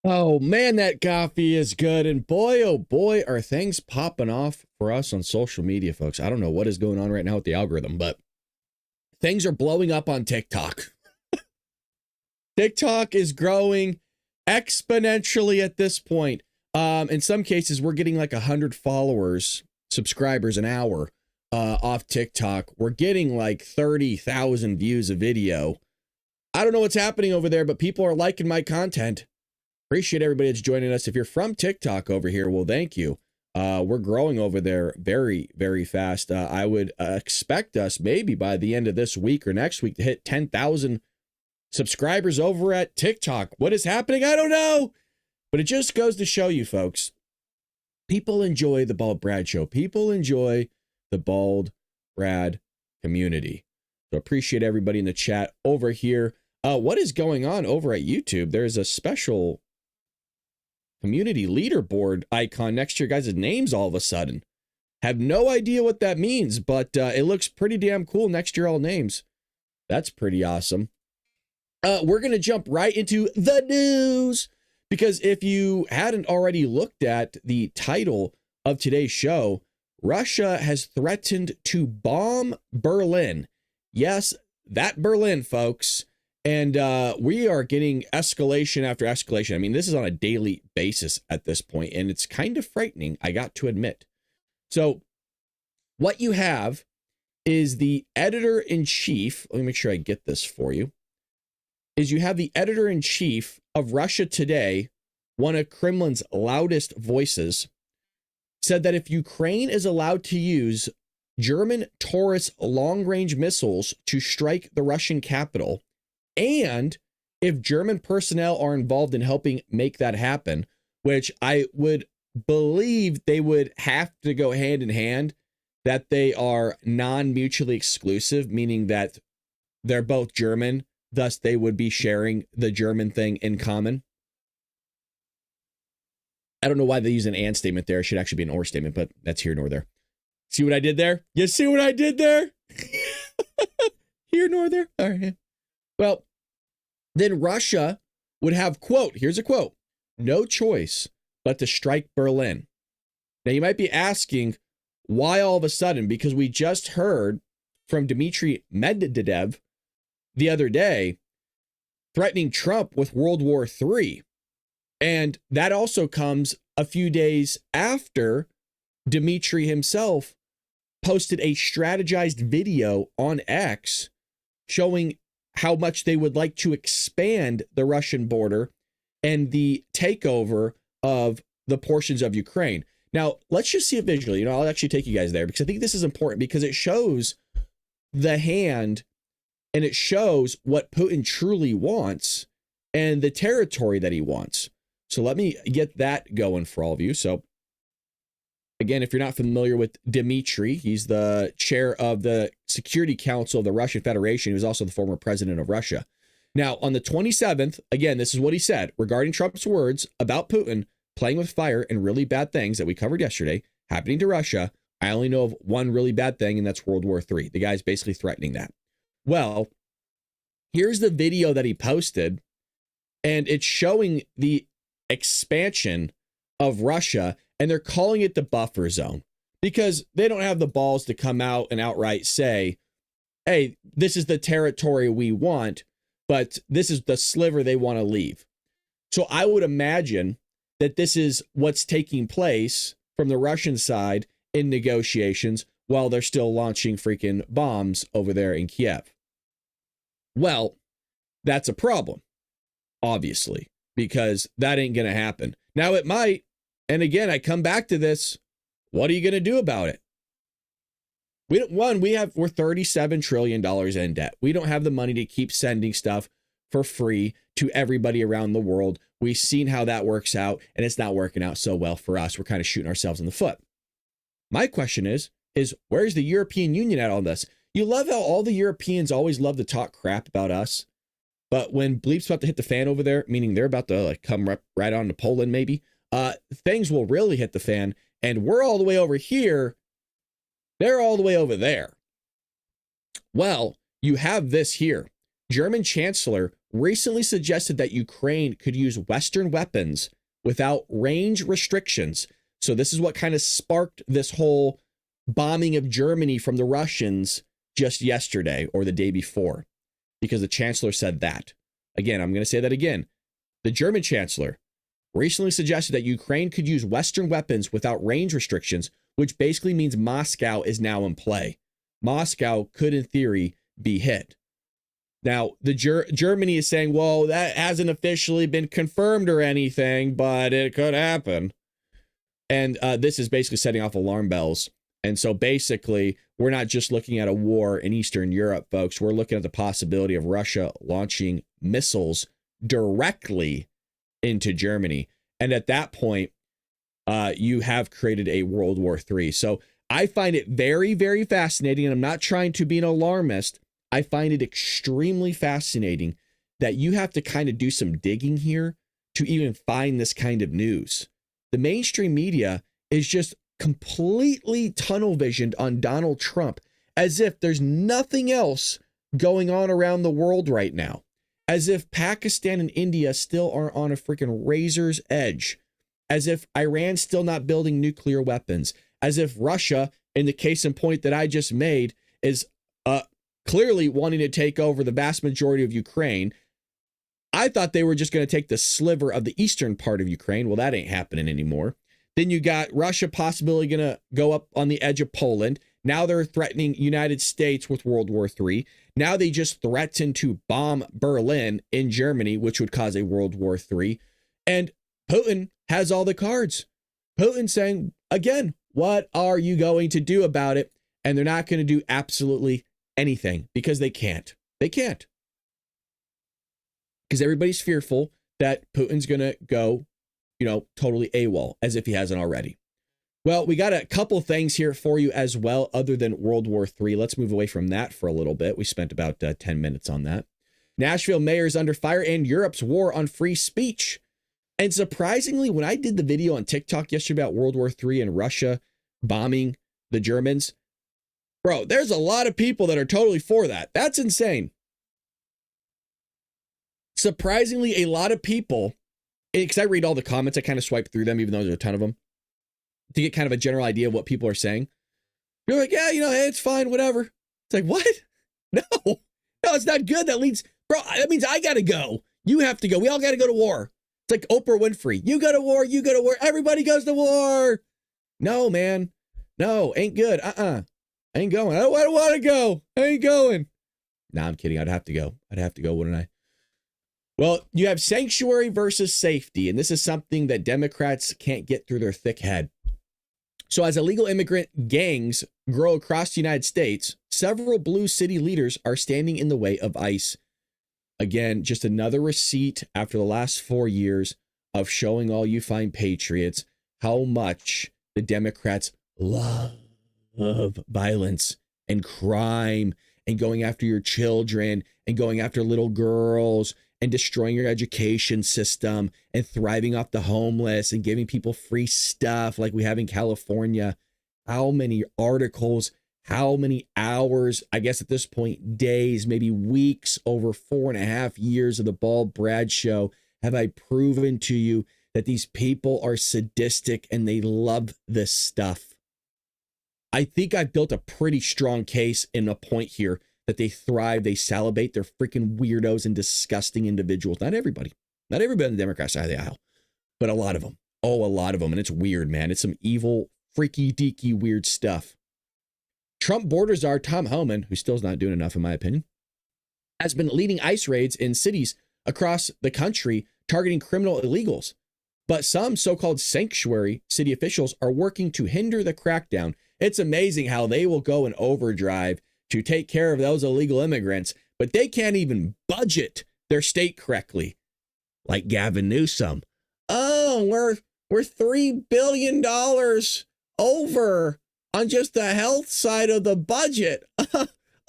Oh man, that coffee is good. And boy, oh boy, are things popping off for us on social media, folks. I don't know what is going on right now with the algorithm, but things are blowing up on TikTok. TikTok is growing exponentially at this point. In some cases, we're getting like 100 subscribers an hour off TikTok. We're getting like 30,000 views a video. I don't know what's happening over there, but people are liking my content. Appreciate everybody that's joining us. If you're from TikTok over here, well, thank you. We're growing over there very, very fast. I would expect us maybe by the end of this week or next week to hit 10,000 subscribers over at TikTok. What is happening? I don't know. But it just goes to show you, folks, people enjoy the Bald Brad Show. People enjoy the Bald Brad community. So appreciate everybody in the chat over here. What is going on over at YouTube? There's a special community leaderboard icon next to your guys' names all of a sudden. Have no idea what that means, but it looks pretty damn cool next to your all names. That's pretty awesome. We're going to jump right into the news, because if you hadn't already looked at the title of today's show, Russia has threatened to bomb Berlin. Yes, that Berlin, folks. And we are getting escalation after escalation. I mean, this is on a daily basis at this point, and it's kind of frightening, I got to admit. So what you have is the editor-in-chief. Let me make sure I get this for you. Is you have the editor-in-chief of Russia Today, one of Kremlin's loudest voices, said that if Ukraine is allowed to use German Taurus long-range missiles to strike the Russian capital, and if German personnel are involved in helping make that happen, which I would believe they would have to go hand in hand, that they are non-mutually exclusive, meaning that they're both German, thus they would be sharing the German thing in common. I don't know why they use an and statement there. It should actually be an or statement, but that's here nor there. See what I did there? You see what I did there? Here nor there? All right. Well, then Russia would have, quote, here's a quote, no choice but to strike Berlin. Now, you might be asking, why all of a sudden? Because we just heard from Dmitry Medvedev the other day threatening Trump with World War III. And that also comes a few days after Dmitry himself posted a strategized video on X showing how much they would like to expand the Russian border and the takeover of the portions of Ukraine. Now, let's just see it visually. You know, I'll actually take you guys there because I think this is important because it shows the hand and it shows what Putin truly wants and the territory that he wants. So let me get that going for all of you. So again, if you're not familiar with Dmitry, he's the chair of the Security Council of the Russian Federation. He was also the former president of Russia. Now, on the 27th, again, this is what he said regarding Trump's words about Putin playing with fire and really bad things that we covered yesterday happening to Russia. I only know of one really bad thing, and that's World War III. The guy's basically threatening that. Well, here's the video that he posted, and it's showing the expansion of Russia, and they're calling it the buffer zone because they don't have the balls to come out and outright say, hey, this is the territory we want, but this is the sliver they want to leave. So I would imagine that this is what's taking place from the Russian side in negotiations while they're still launching freaking bombs over there in Kiev. Well, that's a problem, obviously, because that ain't going to happen. Now it might. And again, I come back to this. What are you going to do about it? We're $37 trillion in debt. We don't have the money to keep sending stuff for free to everybody around the world. We've seen how that works out, and it's not working out so well for us. We're kind of shooting ourselves in the foot. My question is where's the European Union at on this? You love how all the Europeans always love to talk crap about us, but when bleep's about to hit the fan over there, meaning they're about to like come right on to Poland maybe, things will really hit the fan, and we're all the way over here. They're all the way over there. Well, you have this here. German Chancellor recently suggested that Ukraine could use Western weapons without range restrictions. So this is what kind of sparked this whole bombing of Germany from the Russians just yesterday or the day before, because the Chancellor said that. Again, I'm going to say that again. The German Chancellor recently suggested that Ukraine could use Western weapons without range restrictions, which basically means Moscow is now in play. Moscow could, in theory, be hit. Now, the Germany is saying, well, that hasn't officially been confirmed or anything, but it could happen. And this is basically setting off alarm bells. And so basically, we're not just looking at a war in Eastern Europe, folks. We're looking at the possibility of Russia launching missiles directly into Germany. And at that point, you have created a World War III. So I find it very, very fascinating. And I'm not trying to be an alarmist. I find it extremely fascinating that you have to kind of do some digging here to even find this kind of news. The mainstream media is just completely tunnel visioned on Donald Trump, as if there's nothing else going on around the world right now, as if Pakistan and India still are on a freaking razor's edge, as if Iran's still not building nuclear weapons, as if Russia, in the case in point that I just made, is clearly wanting to take over the vast majority of Ukraine. I thought they were just going to take the sliver of the eastern part of Ukraine. Well, that ain't happening anymore. Then you got Russia possibly going to go up on the edge of Poland. Now they're threatening United States with World War III. Now they just threatened to bomb Berlin in Germany, which would cause a World War III. And Putin has all the cards. Putin saying, again, what are you going to do about it? And they're not going to do absolutely anything because they can't. They can't. Because everybody's fearful that Putin's going to go, totally AWOL, as if he hasn't already. Well, we got a couple things here for you as well, other than World War III. Let's move away from that for a little bit. We spent about 10 minutes on that. Nashville mayor is under fire and Europe's war on free speech. And surprisingly, when I did the video on TikTok yesterday about World War III and Russia bombing the Germans, bro, there's a lot of people that are totally for that. That's insane. Surprisingly, a lot of people, because I read all the comments, I kind of swipe through them, even though there's a ton of them, to get kind of a general idea of what people are saying. You're like, yeah, hey, it's fine, whatever. It's like, what? No, it's not good. That means I got to go. You have to go. We all got to go to war. It's like Oprah Winfrey. You go to war, you go to war. Everybody goes to war. No, man. No, ain't good. I ain't going. I don't want to go. I ain't going. Nah, I'm kidding. I'd have to go. Wouldn't I? Well, you have sanctuary versus safety, and this is something that Democrats can't get through their thick head. So as illegal immigrant gangs grow across the United States, several blue city leaders are standing in the way of ICE. Again, just another receipt after the last 4 years of showing all you fine patriots how much the Democrats love violence and crime and going after your children and going after little girls and destroying your education system and thriving off the homeless and giving people free stuff like we have in California. How many articles, how many hours, I guess at this point, days, maybe weeks, over 4.5 years of the Bald Brad Show have I proven to you that these people are sadistic and they love this stuff? I think I've built a pretty strong case in a point here that they thrive, they salivate, they're freaking weirdos and disgusting individuals. Not everybody on the Democrat side of the aisle, but a lot of them. Oh, a lot of them. And it's weird, man. It's some evil, freaky deaky, weird stuff. Trump border czar Tom Hman, who still's not doing enough in my opinion, has been leading ICE raids in cities across the country targeting criminal illegals. But some so-called sanctuary city officials are working to hinder the crackdown. It's amazing how they will go in overdrive to take care of those illegal immigrants, but they can't even budget their state correctly. Like Gavin Newsom. Oh, we're $3 billion over on just the health side of the budget.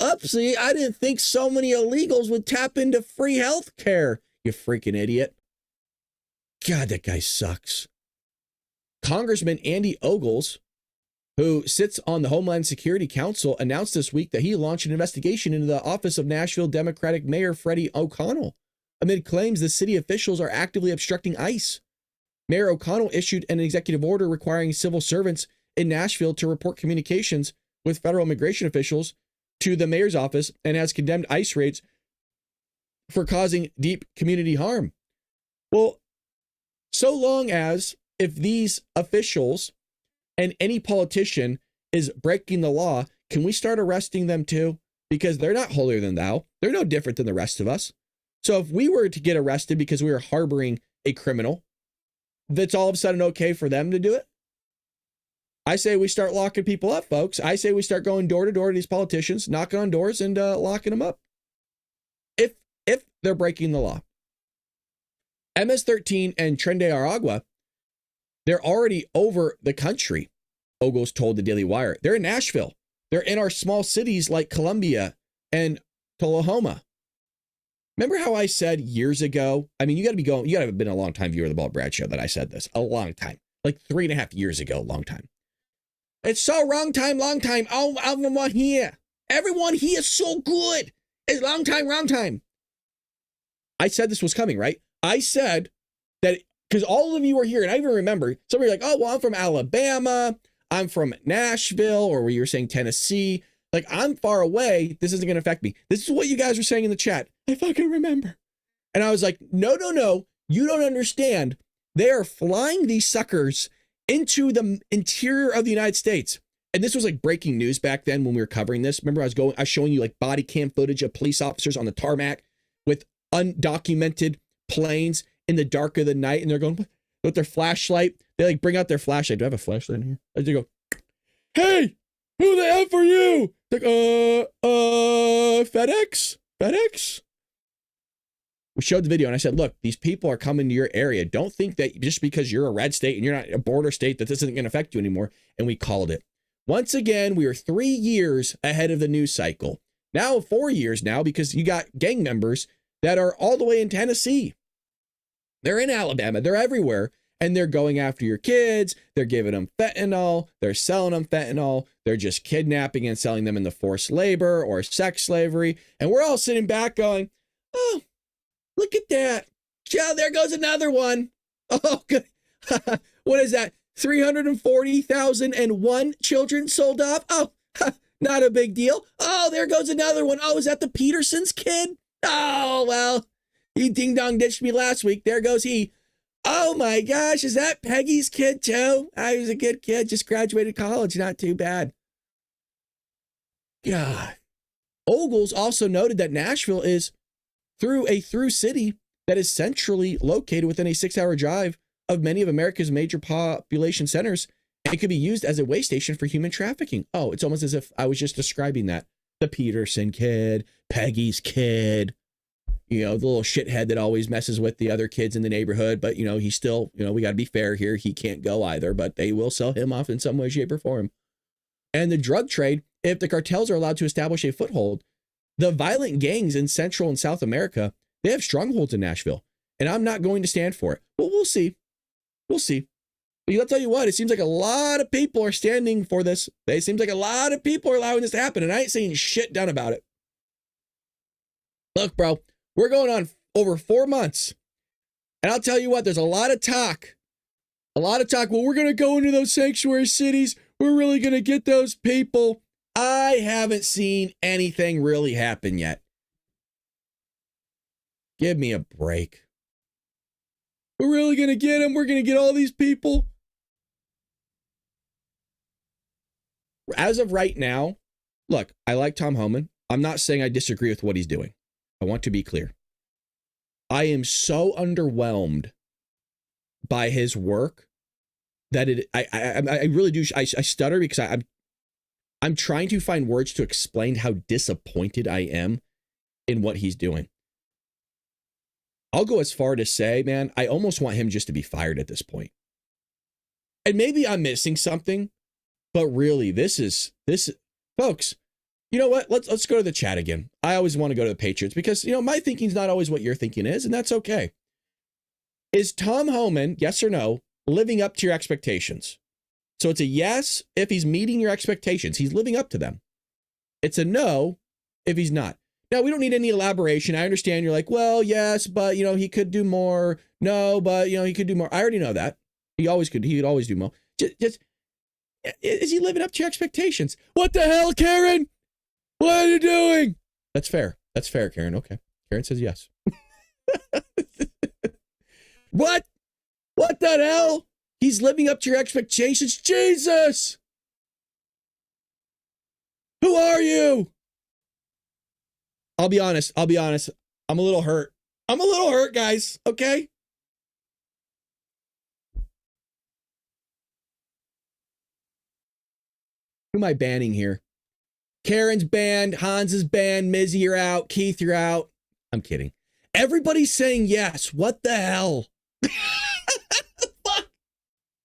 Upsie, I didn't think so many illegals would tap into free health care, you freaking idiot. God, that guy sucks. Congressman Andy Ogles, who sits on the Homeland Security Council, announced this week that he launched an investigation into the office of Nashville Democratic Mayor Freddie O'Connell amid claims the city officials are actively obstructing ICE. Mayor O'Connell issued an executive order requiring civil servants in Nashville to report communications with federal immigration officials to the mayor's office and has condemned ICE raids for causing deep community harm. Well, so long as if these officials and any politician is breaking the law, can we start arresting them too? Because they're not holier than thou. They're no different than the rest of us. So if we were to get arrested because we were harboring a criminal, that's all of a sudden okay for them to do it? I say we start locking people up, folks. I say we start going door to door to these politicians, knocking on doors and locking them up. If they're breaking the law. MS-13 and Tren de Aragua, they're already over the country, Ogles told the Daily Wire. They're in Nashville. They're in our small cities like Columbia and Tullahoma. Remember how I said years ago? I mean, you got to have been a long time viewer of the Bald Brad Show that I said this. A long time. Like 3.5 years ago, long time. It's so long time. Oh, everyone here. Everyone here is so good. It's long time. I said this was coming, right? I said that because all of you are here, and I even remember somebody like, oh, well, I'm from Alabama. I'm from Nashville, or where you're saying Tennessee. Like, I'm far away. This isn't going to affect me. This is what you guys were saying in the chat. I fucking remember. And I was like, no. You don't understand. They are flying these suckers into the interior of the United States. And this was like breaking news back then when we were covering this. Remember, I was showing you like body cam footage of police officers on the tarmac with undocumented planes in the dark of the night. And they're going with their flashlight. They like bring out their flashlight. Do I have a flashlight in here? They go, hey, who the F are you? Like, FedEx? We showed the video and I said, look, these people are coming to your area. Don't think that just because you're a red state and you're not a border state that this isn't going to affect you anymore. And we called it. Once again, we are 3 years ahead of the news cycle. Now 4 years now because you got gang members that are all the way in Tennessee. They're in Alabama. They're everywhere. And they're going after your kids. They're giving them fentanyl. They're selling them fentanyl. They're just kidnapping and selling them into forced labor or sex slavery. And we're all sitting back going, oh, look at that. Yeah, there goes another one. Oh, good. What is that? 340,001 children sold off? Oh, not a big deal. Oh, there goes another one. Oh, is that the Peterson's kid? Oh, well, he ding-dong ditched me last week. There goes he. Oh, my gosh. Is that Peggy's kid, too? I was a good kid. Just graduated college. Not too bad. God. Ogles also noted that Nashville is through city that is centrally located within a 6-hour drive of many of America's major population centers And it could be used as a way station for human trafficking. Oh, it's almost as if I was just describing that. The Peterson kid, Peggy's kid, the little shithead that always messes with the other kids in the neighborhood. But, he's still, we got to be fair here. He can't go either, but they will sell him off in some way, shape, or form. And the drug trade, if the cartels are allowed to establish a foothold, the violent gangs in Central and South America, they have strongholds in Nashville. And I'm not going to stand for it. But we'll see. We'll see. But I'll tell you what, it seems like a lot of people are standing for this. It seems like a lot of people are allowing this to happen, and I ain't saying shit down about it. Look, bro, we're going on over 4 months. And I'll tell you what, there's a lot of talk. Well, we're going to go into those sanctuary cities. We're really going to get those people. I haven't seen anything really happen yet. Give me a break. We're really going to get them. We're going to get all these people. As of right now, look, I like Tom Hman. I'm not saying I disagree with what he's doing. I want to be clear. I am so underwhelmed by his work that I really do. I stutter because I'm trying to find words to explain how disappointed I am in what he's doing. I'll go as far to say, man, I almost want him just to be fired at this point. And maybe I'm missing something, but really, this folks, you know what? Let's go to the chat again. I always want to go to the Patriots because, my thinking's not always what your thinking is, and that's okay. Is Tom Hman, yes or no, living up to your expectations? So it's a yes if he's meeting your expectations. He's living up to them. It's a no if he's not. Now, we don't need any elaboration. I understand you're like, well, yes, but, he could do more. No, but, he could do more. I already know that. He always could. He could always do more. Just is he living up to your expectations? What the hell, Karen? What are you doing? That's fair. That's fair, Karen. Okay. Karen says yes. What? What the hell? He's living up to your expectations? Jesus! Who are you? I'll be honest. I'm a little hurt. Guys. Okay? Who am I banning here? Karen's banned. Hans is banned. Mizzy, you're out. Keith, you're out. I'm kidding. Everybody's saying yes. What the hell? Fuck.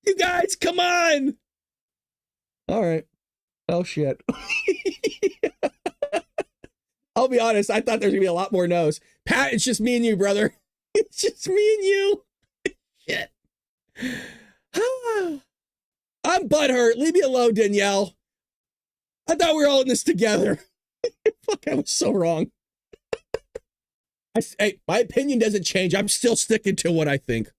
You guys, come on. All right. Oh, shit. I'll be honest. I thought there's going to be a lot more no's. Pat, it's just me and you, brother. It's just me and you. Shit. I'm butthurt. Leave me alone, Danielle. I thought we were all in this together. Fuck, I was so wrong. Hey, my opinion doesn't change. I'm still sticking to what I think.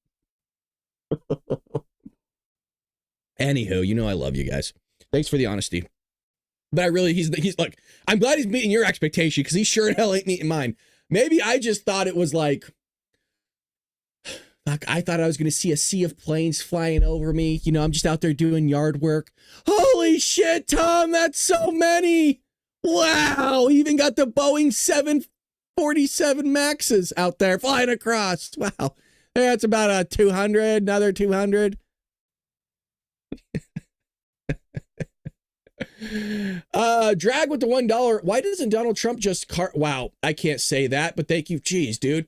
Anywho, I love you guys. Thanks for the honesty. But I really, he's like, I'm glad he's meeting your expectation because he sure in hell ain't meeting mine. Maybe I just thought it was like, fuck, I thought I was going to see a sea of planes flying over me. I'm just out there doing yard work. Holy shit, Tom, that's so many. Wow, he even got the Boeing 747 Maxes out there flying across. Wow, that's about a 200, another 200. Drag with the $1. Why doesn't Donald Trump just wow, I can't say that, but thank you. Jeez, dude.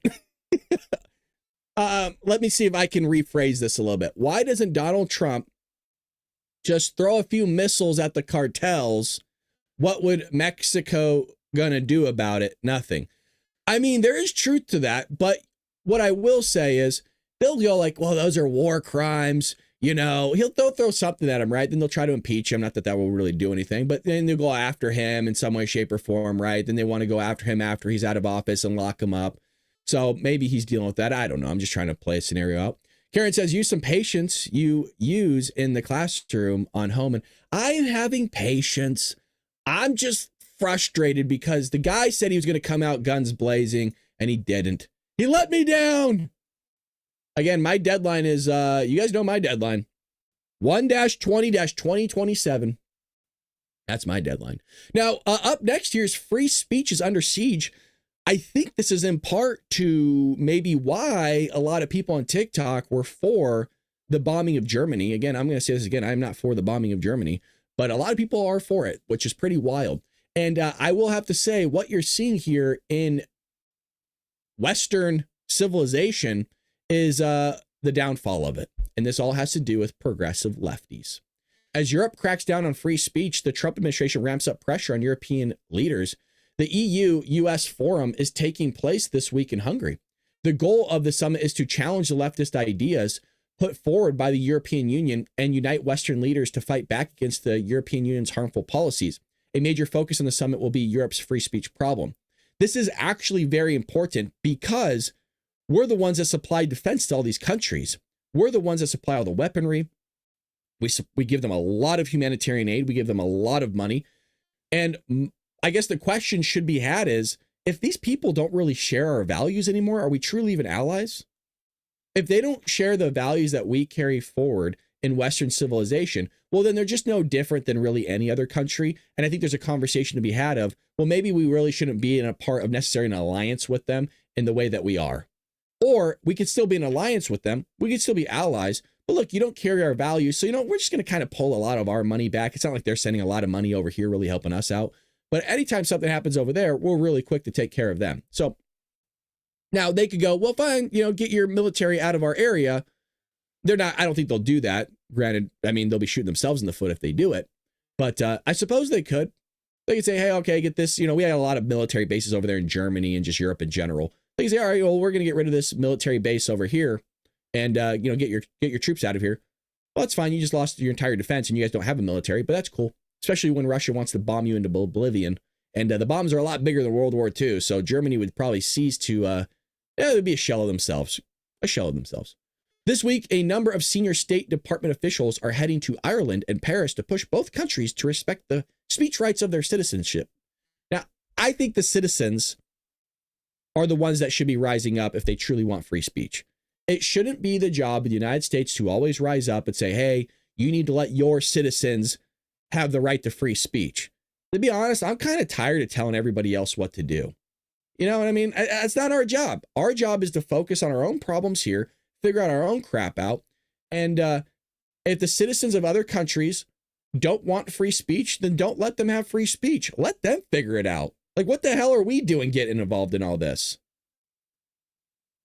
Let me see if I can rephrase this a little bit. Why doesn't Donald Trump just throw a few missiles at the cartels? What would Mexico gonna do about it? Nothing. I mean, there is truth to that, but what I will say is they'll go like, well, those are war crimes. They'll throw something at him, right? Then they'll try to impeach him. Not that that will really do anything, but then they'll go after him in some way, shape, or form, right? Then they want to go after him after he's out of office and lock him up. So maybe he's dealing with that. I don't know. I'm just trying to play a scenario out. Karen says, use some patience you use in the classroom on Hman. I'm having patience. I'm just frustrated because the guy said he was going to come out guns blazing and he didn't. He let me down. Again, my deadline is, you guys know my deadline, 1-20-2027. That's my deadline. Now, up next here's free speech is under siege. I think this is in part to maybe why a lot of people on TikTok were for the bombing of Germany. Again, I'm going to say this again. I'm not for the bombing of Germany, but a lot of people are for it, which is pretty wild. And I will have to say, what you're seeing here in Western civilization is the downfall of it. And this all has to do with progressive lefties. As Europe cracks down on free speech, the Trump administration ramps up pressure on European leaders. The EU-US forum is taking place this week in Hungary. The goal of the summit is to challenge the leftist ideas put forward by the European Union and unite Western leaders to fight back against the European Union's harmful policies. A major focus on the summit will be Europe's free speech problem. This is actually very important because we're the ones that supply defense to all these countries. We're the ones that supply all the weaponry. We give them a lot of humanitarian aid. We give them a lot of money. And I guess the question should be had is, if these people don't really share our values anymore, are we truly even allies? If they don't share the values that we carry forward in Western civilization, well, then they're just no different than really any other country. And I think there's a conversation to be had of, well, maybe we really shouldn't be in a part of necessarily an alliance with them in the way that we are. Or we could still be in alliance with them. We could still be allies. But look, you don't carry our values. So, we're just going to kind of pull a lot of our money back. It's not like they're sending a lot of money over here, really helping us out. But anytime something happens over there, we're really quick to take care of them. So now they could go, well, fine, get your military out of our area. They're not, I don't think they'll do that. Granted, they'll be shooting themselves in the foot if they do it. But I suppose they could. They could say, hey, okay, get this. We had a lot of military bases over there in Germany and just Europe in general. They could say, all right, well, we're going to get rid of this military base over here and, get your troops out of here. Well, that's fine. You just lost your entire defense and you guys don't have a military, but that's cool. Especially when Russia wants to bomb you into oblivion. And the bombs are a lot bigger than World War II. So Germany would probably cease to, it would be a shell of themselves. This week, a number of senior State Department officials are heading to Ireland and Paris to push both countries to respect the speech rights of their citizenship. Now, I think the citizens are the ones that should be rising up if they truly want free speech. It shouldn't be the job of the United States to always rise up and say, hey, you need to let your citizens have the right to free speech. To be honest, I'm kind of tired of telling everybody else what to do. You know what I mean? That's not our job. Our job is to focus on our own problems here, figure out our own crap out. And if the citizens of other countries don't want free speech, then don't let them have free speech. Let them figure it out. Like, what the hell are we doing getting involved in all this?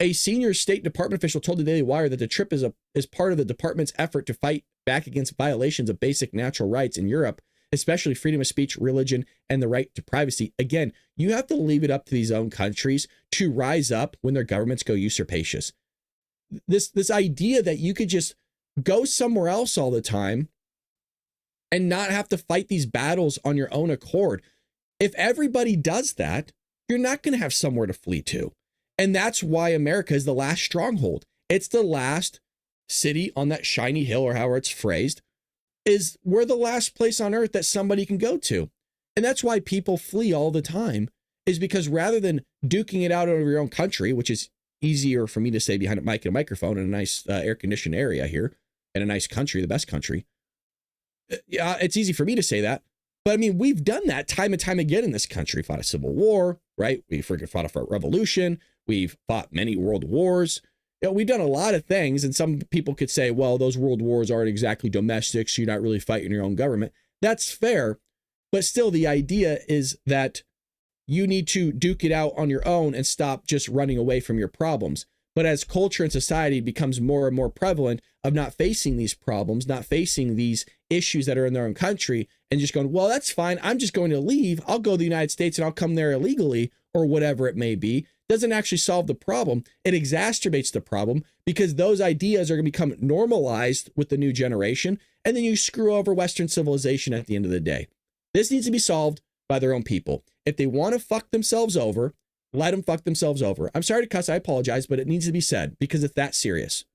A senior State Department official told the Daily Wire that the trip is part of the department's effort to fight back against violations of basic natural rights in Europe, especially freedom of speech, religion, and the right to privacy. Again, you have to leave it up to these own countries to rise up when their governments go usurpacious. This idea that you could just go somewhere else all the time and not have to fight these battles on your own accord. If everybody does that, you're not going to have somewhere to flee to. And that's why America is the last stronghold. It's the last city on that shiny hill, or however it's phrased, is we're the last place on earth that somebody can go to. And that's why people flee all the time, is because rather than duking it out over your own country, which is easier for me to say behind a mic and a microphone in a nice air-conditioned area here, in a nice country, the best country. Yeah, it's easy for me to say that. But we've done that time and time again in this country. Fought a civil war, right? We fought a revolution. We've fought many world wars. We've done a lot of things. And some people could say, well, those world wars aren't exactly domestic, so you're not really fighting your own government. That's fair. But still, the idea is that you need to duke it out on your own and stop just running away from your problems. But as culture and society becomes more and more prevalent of not facing these problems, not facing these issues that are in their own country, and just going, well, that's fine. I'm just going to leave. I'll go to the United States and I'll come there illegally or whatever it may be, doesn't actually solve the problem. It exacerbates the problem because those ideas are going to become normalized with the new generation. And then you screw over Western civilization at the end of the day. This needs to be solved by their own people. If they want to fuck themselves over, let them fuck themselves over. I'm sorry to cuss. I apologize, but it needs to be said because it's that serious.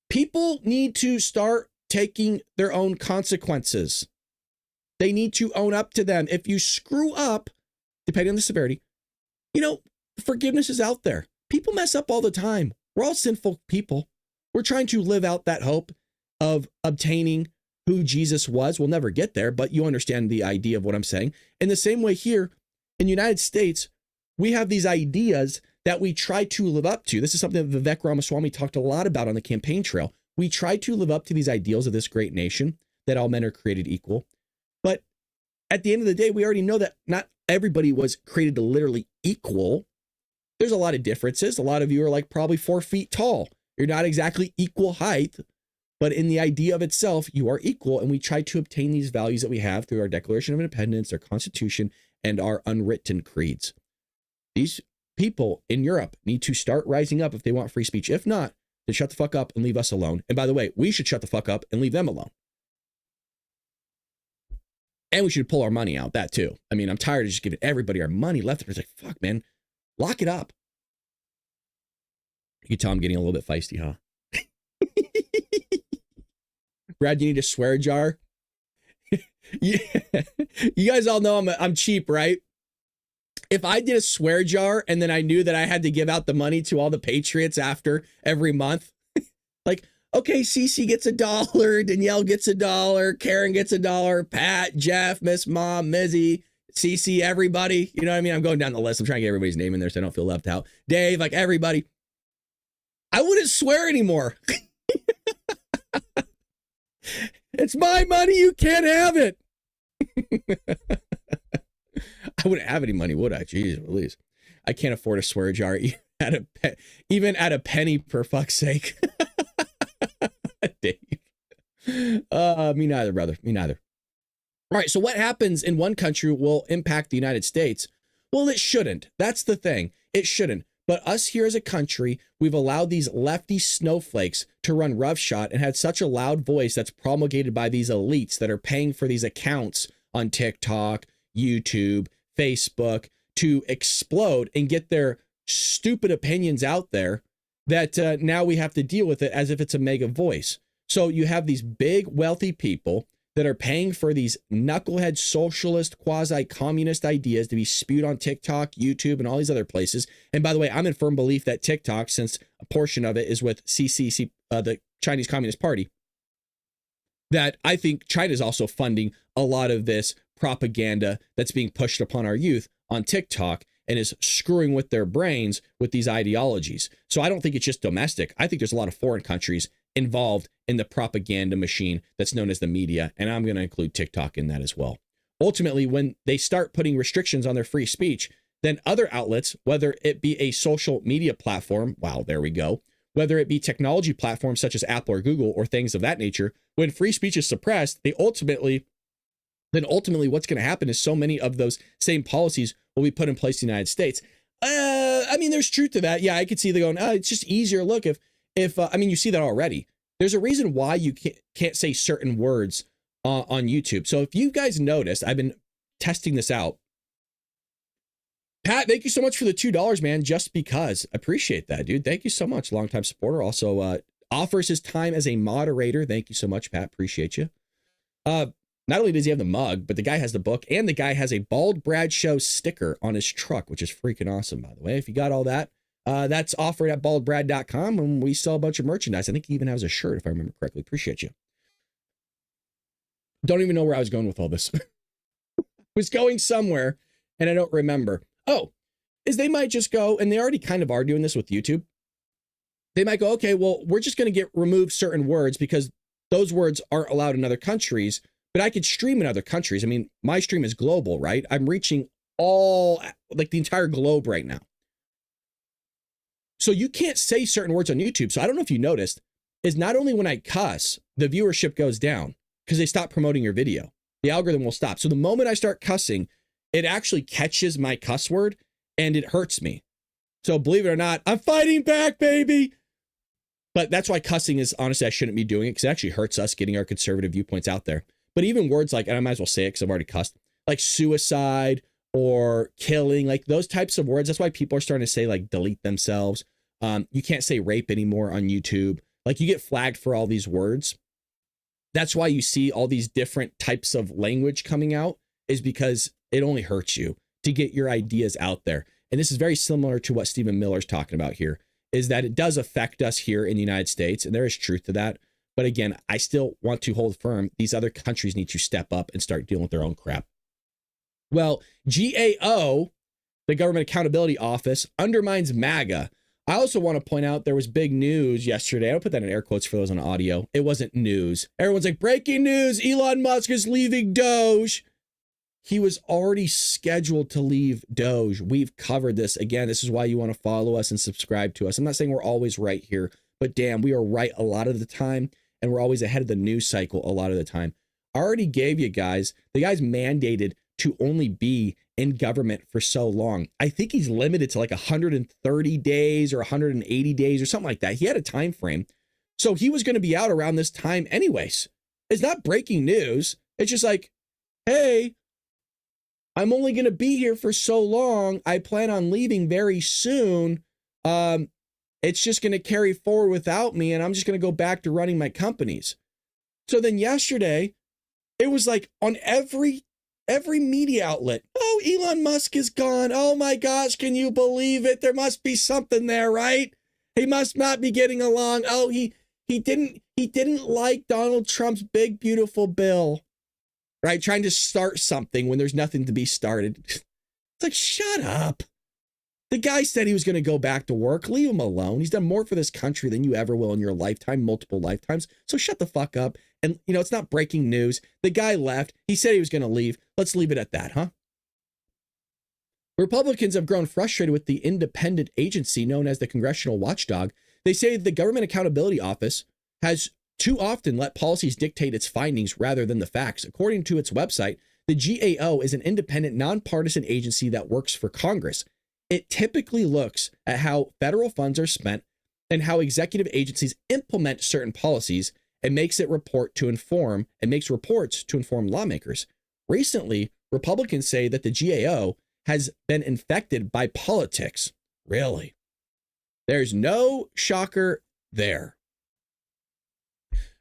People need to start taking their own consequences. They need to own up to them. If you screw up, depending on the severity, forgiveness is out there. People mess up all the time. We're all sinful people. We're trying to live out that hope of obtaining who Jesus was. We'll never get there, but you understand the idea of what I'm saying. In the same way here in the United States, we have these ideas that we try to live up to. This is something that Vivek Ramaswamy talked a lot about on the campaign trail. We try to live up to these ideals of this great nation, that all men are created equal. But at the end of the day, we already know that not everybody was created to literally equal. There's a lot of differences. A lot of you are like probably 4 feet tall. You're not exactly equal height, but in the idea of itself, you are equal. And we try to obtain these values that we have through our Declaration of Independence, our Constitution, and our unwritten creeds. These people in Europe need to start rising up if they want free speech. If not, then shut the fuck up and leave us alone. And by the way, we should shut the fuck up and leave them alone. And we should pull our money out, that too. I mean, I'm tired of just giving everybody our money left. It's like, fuck, man, lock it up. You can tell I'm getting a little bit feisty, huh? Brad, you need a swear jar? Yeah. You guys all know I'm cheap, right? If I did a swear jar and then I knew that I had to give out the money to all the patriots after every month, like, okay, Cece gets $1, Danielle gets $1, Karen gets $1, Pat, Jeff, Miss Mom, Mizzy, Cece, everybody. You know what I mean? I'm going down the list. I'm trying to get everybody's name in there so I don't feel left out. Dave, like everybody. I wouldn't swear anymore. It's my money. You can't have it. I wouldn't have any money, would I? Jeez, please. I can't afford a swear jar even at a penny, for fuck's sake. Dave. Me neither, brother. Me neither. All right. So what happens in one country will impact the United States. Well, it shouldn't. That's the thing. It shouldn't. But us here as a country, we've allowed these lefty snowflakes to run roughshod and had such a loud voice that's promulgated by these elites that are paying for these accounts on TikTok, YouTube, Facebook to explode and get their stupid opinions out there that now we have to deal with it as if it's a mega voice. So you have these big wealthy people that are paying for these knucklehead socialist quasi-communist ideas to be spewed on TikTok, YouTube, and all these other places. And by the way, I'm in firm belief that TikTok, since a portion of it is with CCC, the Chinese Communist Party, that I think China is also funding a lot of this propaganda that's being pushed upon our youth on TikTok and is screwing with their brains with these ideologies. So I don't think it's just domestic. I think there's a lot of foreign countries involved in the propaganda machine that's known as the media. And I'm going to include TikTok in that as well. Ultimately, when they start putting restrictions on their free speech, then other outlets, whether it be a social media platform, wow, there we go, whether it be technology platforms such as Apple or Google or things of that nature, when free speech is suppressed, ultimately what's going to happen is so many of those same policies will be put in place in the United States. I mean, there's truth to that. Yeah, I could see them going, it's just easier. Look, if I mean, you see that already. There's a reason why you can't say certain words on YouTube. So if you guys noticed, I've been testing this out. Pat, thank you so much for the $2, man. Just because. I appreciate that, dude. Thank you so much. Longtime supporter. Also offers his time as a moderator. Thank you so much, Pat. Appreciate you. Not only does he have the mug, but the guy has the book, and the guy has a Bald Brad Show sticker on his truck, which is freaking awesome, by the way. If you got all that, that's offered at baldbrad.com, and we sell a bunch of merchandise. I think he even has a shirt, if I remember correctly. Appreciate you. Don't even know where I was going with all this. I was going somewhere, and I don't remember. Oh, is they might just go, and they already kind of are doing this with YouTube. They might go, okay, well, we're just going to remove certain words because those words aren't allowed in other countries. But I could stream in other countries. I mean, my stream is global, right? I'm reaching the entire globe right now. So you can't say certain words on YouTube. So I don't know if you noticed, is not only when I cuss, the viewership goes down because they stop promoting your video. The algorithm will stop. So the moment I start cussing, it actually catches my cuss word and it hurts me. So believe it or not, I'm fighting back, baby. But that's why cussing is, honestly, I shouldn't be doing it because it actually hurts us getting our conservative viewpoints out there. But even words like, and I might as well say it because I've already cussed, like suicide or killing, like those types of words. That's why people are starting to say like delete themselves. You can't say rape anymore on YouTube. Like you get flagged for all these words. That's why you see all these different types of language coming out, is because it only hurts you to get your ideas out there. And this is very similar to what Stephen Miller's talking about here, is that it does affect us here in the United States. And there is truth to that. But again, I still want to hold firm. These other countries need to step up and start dealing with their own crap. Well, GAO The Government Accountability Office undermines MAGA. I also want to point out there was big news yesterday. I'll put that in air quotes for those on audio. It wasn't news. Everyone's like, breaking news, Elon Musk is leaving Doge. He was already scheduled to leave Doge. We've covered this. Again, this is why you want to follow us and subscribe to us. I'm not saying we're always right here, but damn, we are right a lot of the time, and we're always ahead of the news cycle a lot of the time. I already gave you guys, the guy's mandated to only be in government for so long. I think he's limited to like 130 days or 180 days or something like that. He had a time frame. So he was going to be out around this time anyways. It's not breaking news. It's just like, hey, I'm only going to be here for so long. I plan on leaving very soon. It's just going to carry forward without me, and I'm just going to go back to running my companies. So then yesterday, it was like on every media outlet. Oh, Elon Musk is gone. Oh my gosh, can you believe it? There must be something there, right? He must not be getting along. Oh, he didn't like Donald Trump's big beautiful bill. Right? Trying to start something when there's nothing to be started. It's like, shut up. The guy said he was going to go back to work. Leave him alone. He's done more for this country than you ever will in your lifetime, multiple lifetimes. So shut the fuck up. And, you know, it's not breaking news. The guy left. He said he was going to leave. Let's leave it at that, huh? Republicans have grown frustrated with the independent agency known as the Congressional Watchdog. They say the Government Accountability Office has too often let policies dictate its findings rather than the facts. According to its website, the GAO is an independent, nonpartisan agency that works for Congress. It typically looks at how federal funds are spent and how executive agencies implement certain policies and makes reports to inform lawmakers. Recently, Republicans say that the GAO has been infected by politics. Really? There's no shocker there.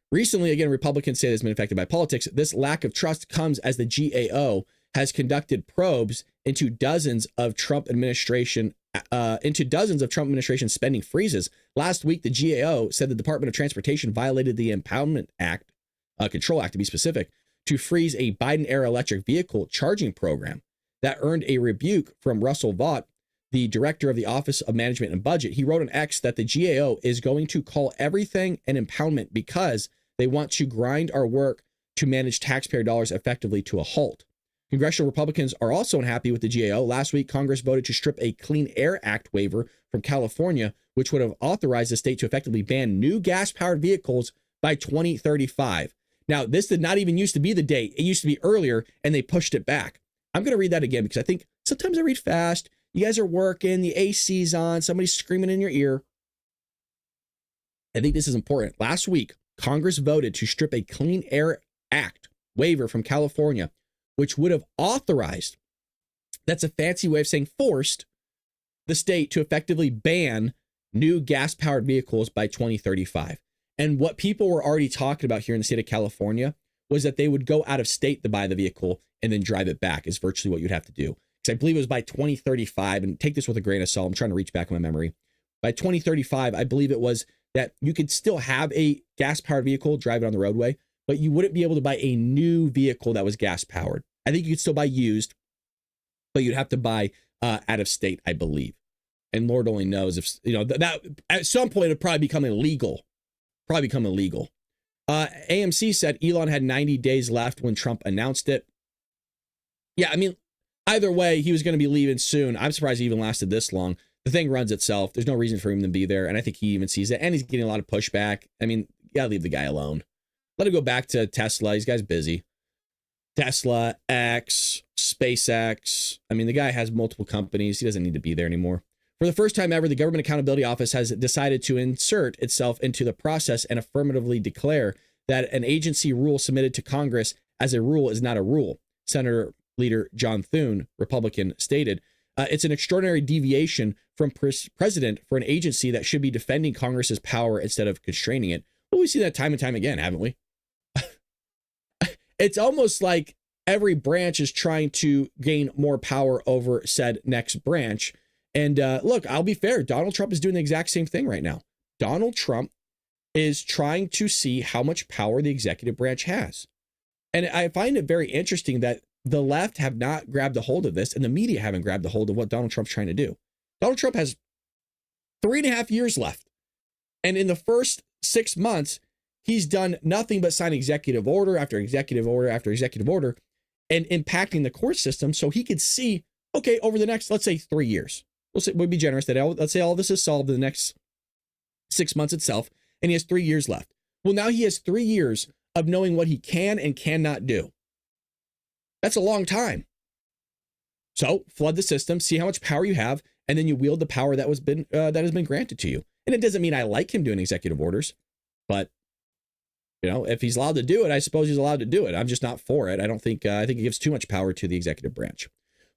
Recently, again, Republicans say it's been affected by politics. This lack of trust comes as the GAO has conducted probes into dozens of Trump administration spending freezes. Last week, the GAO said the Department of Transportation violated the Impoundment Act, Control Act to be specific, to freeze a Biden-era electric vehicle charging program. That earned a rebuke from Russell Vought, the director of the Office of Management and Budget. He wrote on X that the GAO is going to call everything an impoundment because they want to grind our work to manage taxpayer dollars effectively to a halt. Congressional Republicans are also unhappy with the GAO. Last week, Congress voted to strip a Clean Air Act waiver from California, which would have authorized the state to effectively ban new gas-powered vehicles by 2035. Now, this did not even used to be the date. It used to be earlier, and they pushed it back. I'm going to read that again because I think sometimes I read fast. You guys are working, the AC's on, somebody's screaming in your ear. I think this is important. Last week, Congress voted to strip a Clean Air Act waiver from California, which would have authorized, that's a fancy way of saying forced, the state to effectively ban new gas-powered vehicles by 2035. And what people were already talking about here in the state of California was that they would go out of state to buy the vehicle and then drive it back is virtually what you'd have to do. Because I believe it was by 2035, and take this with a grain of salt, I'm trying to reach back in my memory. By 2035, I believe it was that you could still have a gas-powered vehicle, drive it on the roadway, but you wouldn't be able to buy a new vehicle that was gas-powered. I think you could still buy used, but you'd have to buy out of state, I believe. And Lord only knows if, you know, that at some point it'd probably become illegal. AMC said Elon had 90 days left when Trump announced it. Yeah, I mean, either way, he was going to be leaving soon. I'm surprised he even lasted this long. The thing runs itself. There's no reason for him to be there. And I think he even sees it. And he's getting a lot of pushback. I mean, you gotta leave the guy alone. Let him go back to Tesla. This guy's busy. Tesla, X, SpaceX. I mean, the guy has multiple companies. He doesn't need to be there anymore. For the first time ever, the Government Accountability Office has decided to insert itself into the process and affirmatively declare that an agency rule submitted to Congress as a rule is not a rule. Senator Leader John Thune, Republican, stated, it's an extraordinary deviation from precedent for an agency that should be defending Congress's power instead of constraining it. Well, we see that time and time again, haven't we? It's almost like every branch is trying to gain more power over said next branch. And look, I'll be fair. Donald Trump is doing the exact same thing right now. Donald Trump is trying to see how much power the executive branch has. And I find it very interesting that the left have not grabbed a hold of this, and the media haven't grabbed a hold of what Donald Trump's trying to do. Donald Trump has 3.5 years left. And in the first 6 months, he's done nothing but sign executive order after executive order after executive order and impacting the court system so he could see, okay, over the next, let's say 3 years, we'll be generous that let's say all this is solved in the next 6 months itself, and he has 3 years left. Well, now he has 3 years of knowing what he can and cannot do. That's a long time. So flood the system, see how much power you have, and then you wield the power that has been granted to you. And it doesn't mean I like him doing executive orders, but if he's allowed to do it, I suppose he's allowed to do it. I'm just not for it. I think it gives too much power to the executive branch.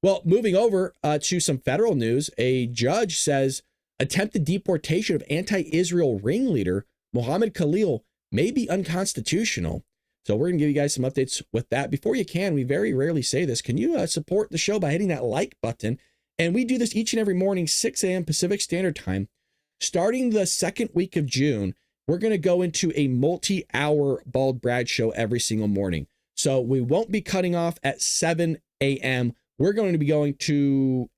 Well, moving over to some federal news, a judge says attempted deportation of anti-Israel ringleader Mohammed Khalil may be unconstitutional. So we're going to give you guys some updates with that. Before you can, we very rarely say this. Can you support the show by hitting that like button? And we do this each and every morning, 6 a.m. Pacific Standard Time. Starting the second week of June, we're going to go into a multi-hour Bald Brad show every single morning. So we won't be cutting off at 7 a.m. We're going to be going to,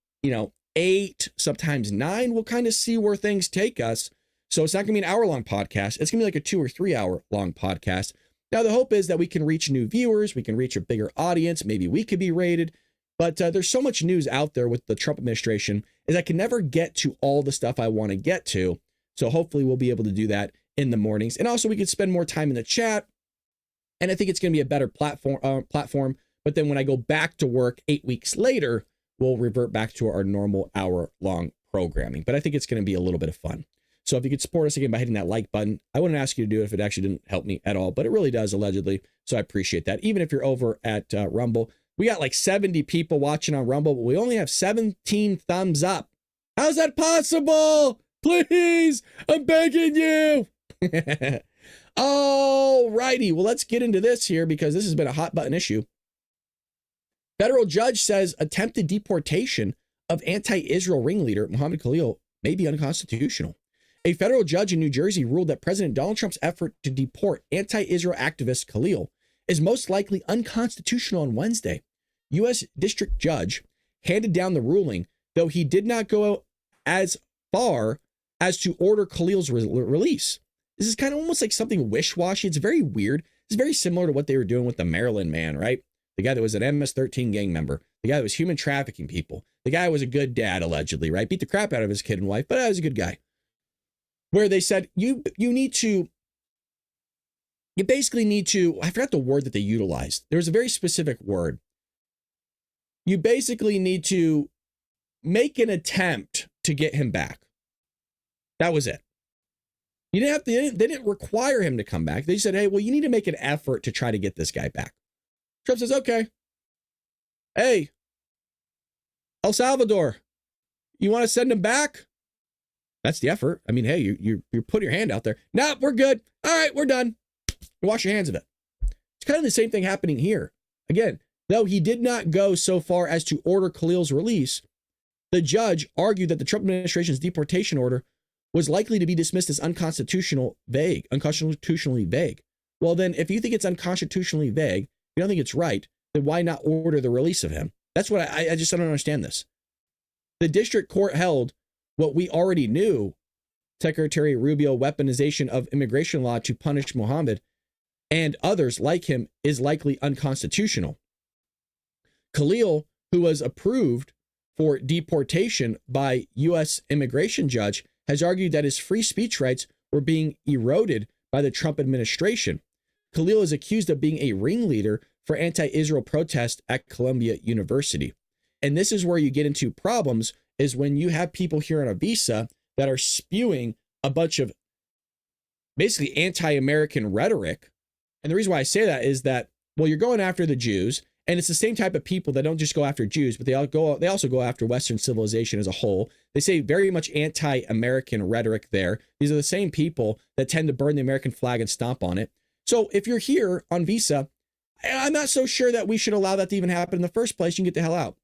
8, sometimes 9. We'll kind of see where things take us. So it's not going to be an hour-long podcast. It's going to be like a 2 or 3 hour long podcast. Now, the hope is that we can reach new viewers. We can reach a bigger audience. Maybe we could be rated. But there's so much news out there with the Trump administration is I can never get to all the stuff I want to get to. So hopefully we'll be able to do that in the mornings. And also we could spend more time in the chat. And I think it's going to be a better platform. But then when I go back to work 8 weeks later, we'll revert back to our normal hour-long programming. But I think it's going to be a little bit of fun. So if you could support us again by hitting that like button, I wouldn't ask you to do it if it actually didn't help me at all, but it really does allegedly. So I appreciate that. Even if you're over at Rumble, we got like 70 people watching on Rumble, but we only have 17 thumbs up. How's that possible? Please, I'm begging you. All righty. Well, let's get into this here because this has been a hot button issue. Federal judge says attempted deportation of anti-Israel ringleader Mohammed Khalil may be unconstitutional. A federal judge in New Jersey ruled that President Donald Trump's effort to deport anti-Israel activist Khalil is most likely unconstitutional on Wednesday. U.S. District Judge handed down the ruling, though he did not go as far as to order Khalil's release. This is kind of almost like something wish-washy. It's very weird. It's very similar to what they were doing with the Maryland man, right? The guy that was an MS-13 gang member. The guy that was human trafficking people. The guy was a good dad, allegedly, right? Beat the crap out of his kid and wife, but he was a good guy. Where they said, you basically need to, I forgot the word that they utilized. There was a very specific word. You basically need to make an attempt to get him back. That was it. You didn't have to, they didn't require him to come back. They said, hey, well, you need to make an effort to try to get this guy back. Trump says, okay. Hey, El Salvador, you want to send him back? That's the effort. I mean, hey, you put your hand out there. No, we're good. All right, we're done. Wash your hands of it. It's kind of the same thing happening here. Again, though he did not go so far as to order Khalil's release, the judge argued that the Trump administration's deportation order was likely to be dismissed as unconstitutionally vague. Well, then, if you think it's unconstitutionally vague, you don't think it's right, then why not order the release of him? That's what I just don't understand this. The district court held what we already knew, Secretary Rubio weaponization of immigration law to punish Mohammed and others like him is likely unconstitutional. Khalil, who was approved for deportation by U.S. immigration judge, has argued that his free speech rights were being eroded by the Trump administration. Khalil is accused of being a ringleader for anti-Israel protest at Columbia University. And this is where you get into problems, is when you have people here on a visa that are spewing a bunch of basically anti-American rhetoric. And the reason why I say that is that, well, you're going after the Jews, and it's the same type of people that don't just go after Jews, but they also go after Western civilization as a whole. They say very much anti-American rhetoric there. These are the same people that tend to burn the American flag and stomp on it. So if you're here on visa, I'm not so sure that we should allow that to even happen in the first place. You can get the hell out.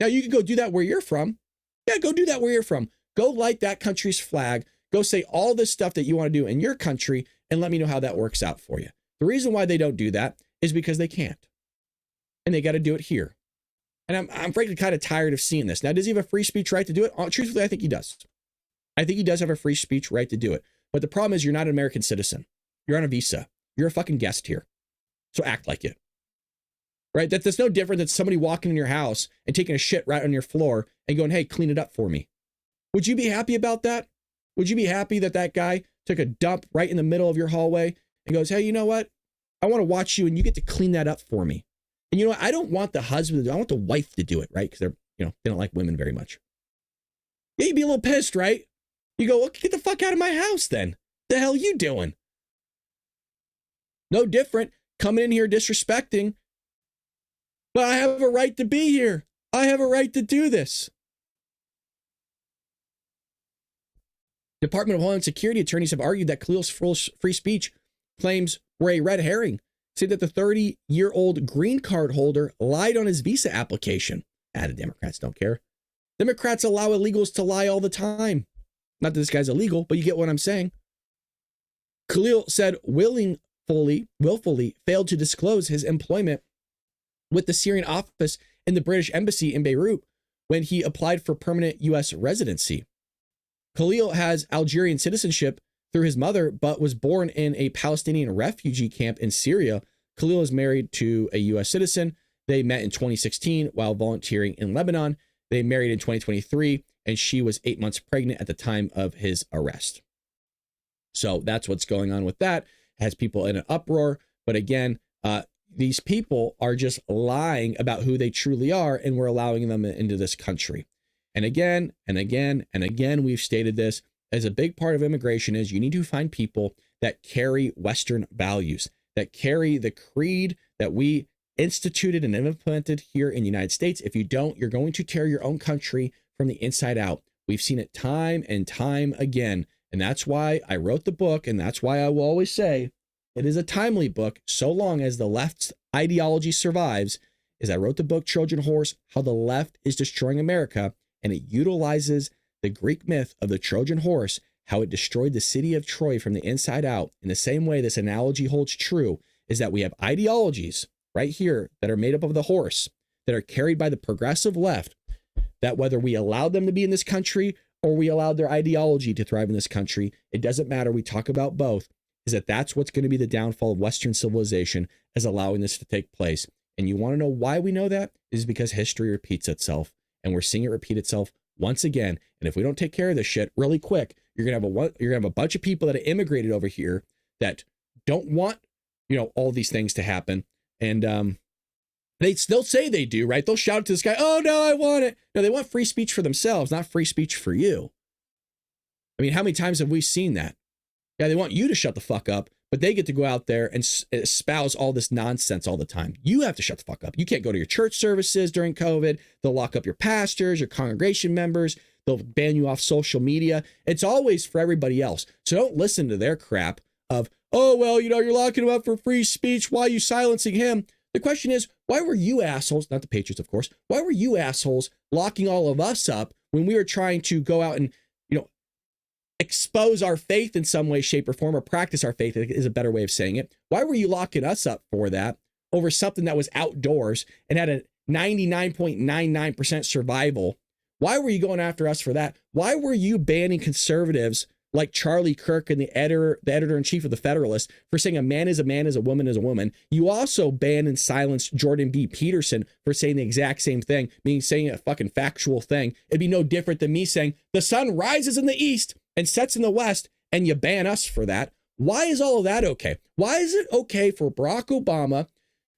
Now, you can go do that where you're from. Yeah, go do that where you're from. Go light that country's flag. Go say all this stuff that you want to do in your country and let me know how that works out for you. The reason why they don't do that is because they can't. and they got to do it here. And I'm frankly kind of tired of seeing this. Now, does he have a free speech right to do it? Truthfully, I think he does. I think he does have a free speech right to do it. But the problem is you're not an American citizen. You're on a visa. You're a fucking guest here. So act like it. Right? That's no different than somebody walking in your house and taking a shit right on your floor and going, hey, clean it up for me. Would you be happy about that? Would you be happy that that guy took a dump right in the middle of your hallway and goes, hey, you know what? I want to watch you and you get to clean that up for me. And you know what? I don't want the husband to do it. I want the wife to do it, right? Because they're, they don't like women very much. Yeah, you'd be a little pissed, right? You go, well, get the fuck out of my house then. The hell you doing? No different. Coming in here disrespecting. But I have a right to be here. I have a right to do this. Department of Homeland Security attorneys have argued that Khalil's free speech claims were a red herring, say that the 30-year-old green card holder lied on his visa application. The Democrats don't care. Democrats allow illegals to lie all the time. Not that this guy's illegal, but you get what I'm saying. Khalil said willfully failed to disclose his employment with the Syrian office in the British embassy in Beirut when he applied for permanent U.S. residency. Khalil has Algerian citizenship through his mother, but was born in a Palestinian refugee camp in Syria. Khalil is married to a U.S. citizen. They met in 2016 while volunteering in Lebanon. They married in 2023, and she was 8 months pregnant at the time of his arrest. So that's what's going on with that. It has people in an uproar. But again, these people are just lying about who they truly are, and we're allowing them into this country. And again, and again, and again, we've stated this as a big part of immigration is you need to find people that carry Western values, that carry the creed that we instituted and implemented here in the United States. If you don't, you're going to tear your own country from the inside out. We've seen it time and time again. And that's why I wrote the book. And that's why I will always say it is a timely book so long as the left's ideology survives. Is I wrote the book Trojan Horse, How the Left is Destroying America. And it utilizes the Greek myth of the Trojan horse, how it destroyed the city of Troy from the inside out. In the same way this analogy holds true is that we have ideologies right here that are made up of the horse, that are carried by the progressive left, that whether we allowed them to be in this country or we allowed their ideology to thrive in this country, it doesn't matter. We talk about both, is that that's what's going to be the downfall of Western civilization, is allowing this to take place. And you want to know why we know that? Is because history repeats itself. And we're seeing it repeat itself once again. And if we don't take care of this shit really quick, you're gonna have a bunch of people that have immigrated over here that don't want, all these things to happen. And they'll say they do, right? They'll shout to this guy, "Oh no, I want it." No, they want free speech for themselves, not free speech for you. I mean, how many times have we seen that? Yeah, they want you to shut the fuck up, but they get to go out there and espouse all this nonsense all the time. You have to shut the fuck up. You can't go to your church services during COVID. They'll lock up your pastors, your congregation members. They'll ban you off social media. It's always for everybody else. So don't listen to their crap of, oh, well, you're locking him up for free speech. Why are you silencing him? The question is, why were you assholes, not the Patriots, of course, why were you assholes locking all of us up when we were trying to go out and, expose our faith in some way, shape, or form, or practice our faith is a better way of saying it? Why were you locking us up for that over something that was outdoors and had a 99.99% survival? Why were you going after us for that? Why were you banning conservatives like Charlie Kirk and the editor-in-chief of the Federalist for saying a man is a woman is a woman? You also banned and silenced Jordan B. Peterson for saying the exact same thing, meaning saying a fucking factual thing. It'd be no different than me saying the sun rises in the east and sets in the west, and you ban us for that. Why is all of that okay? Why is it okay for Barack Obama,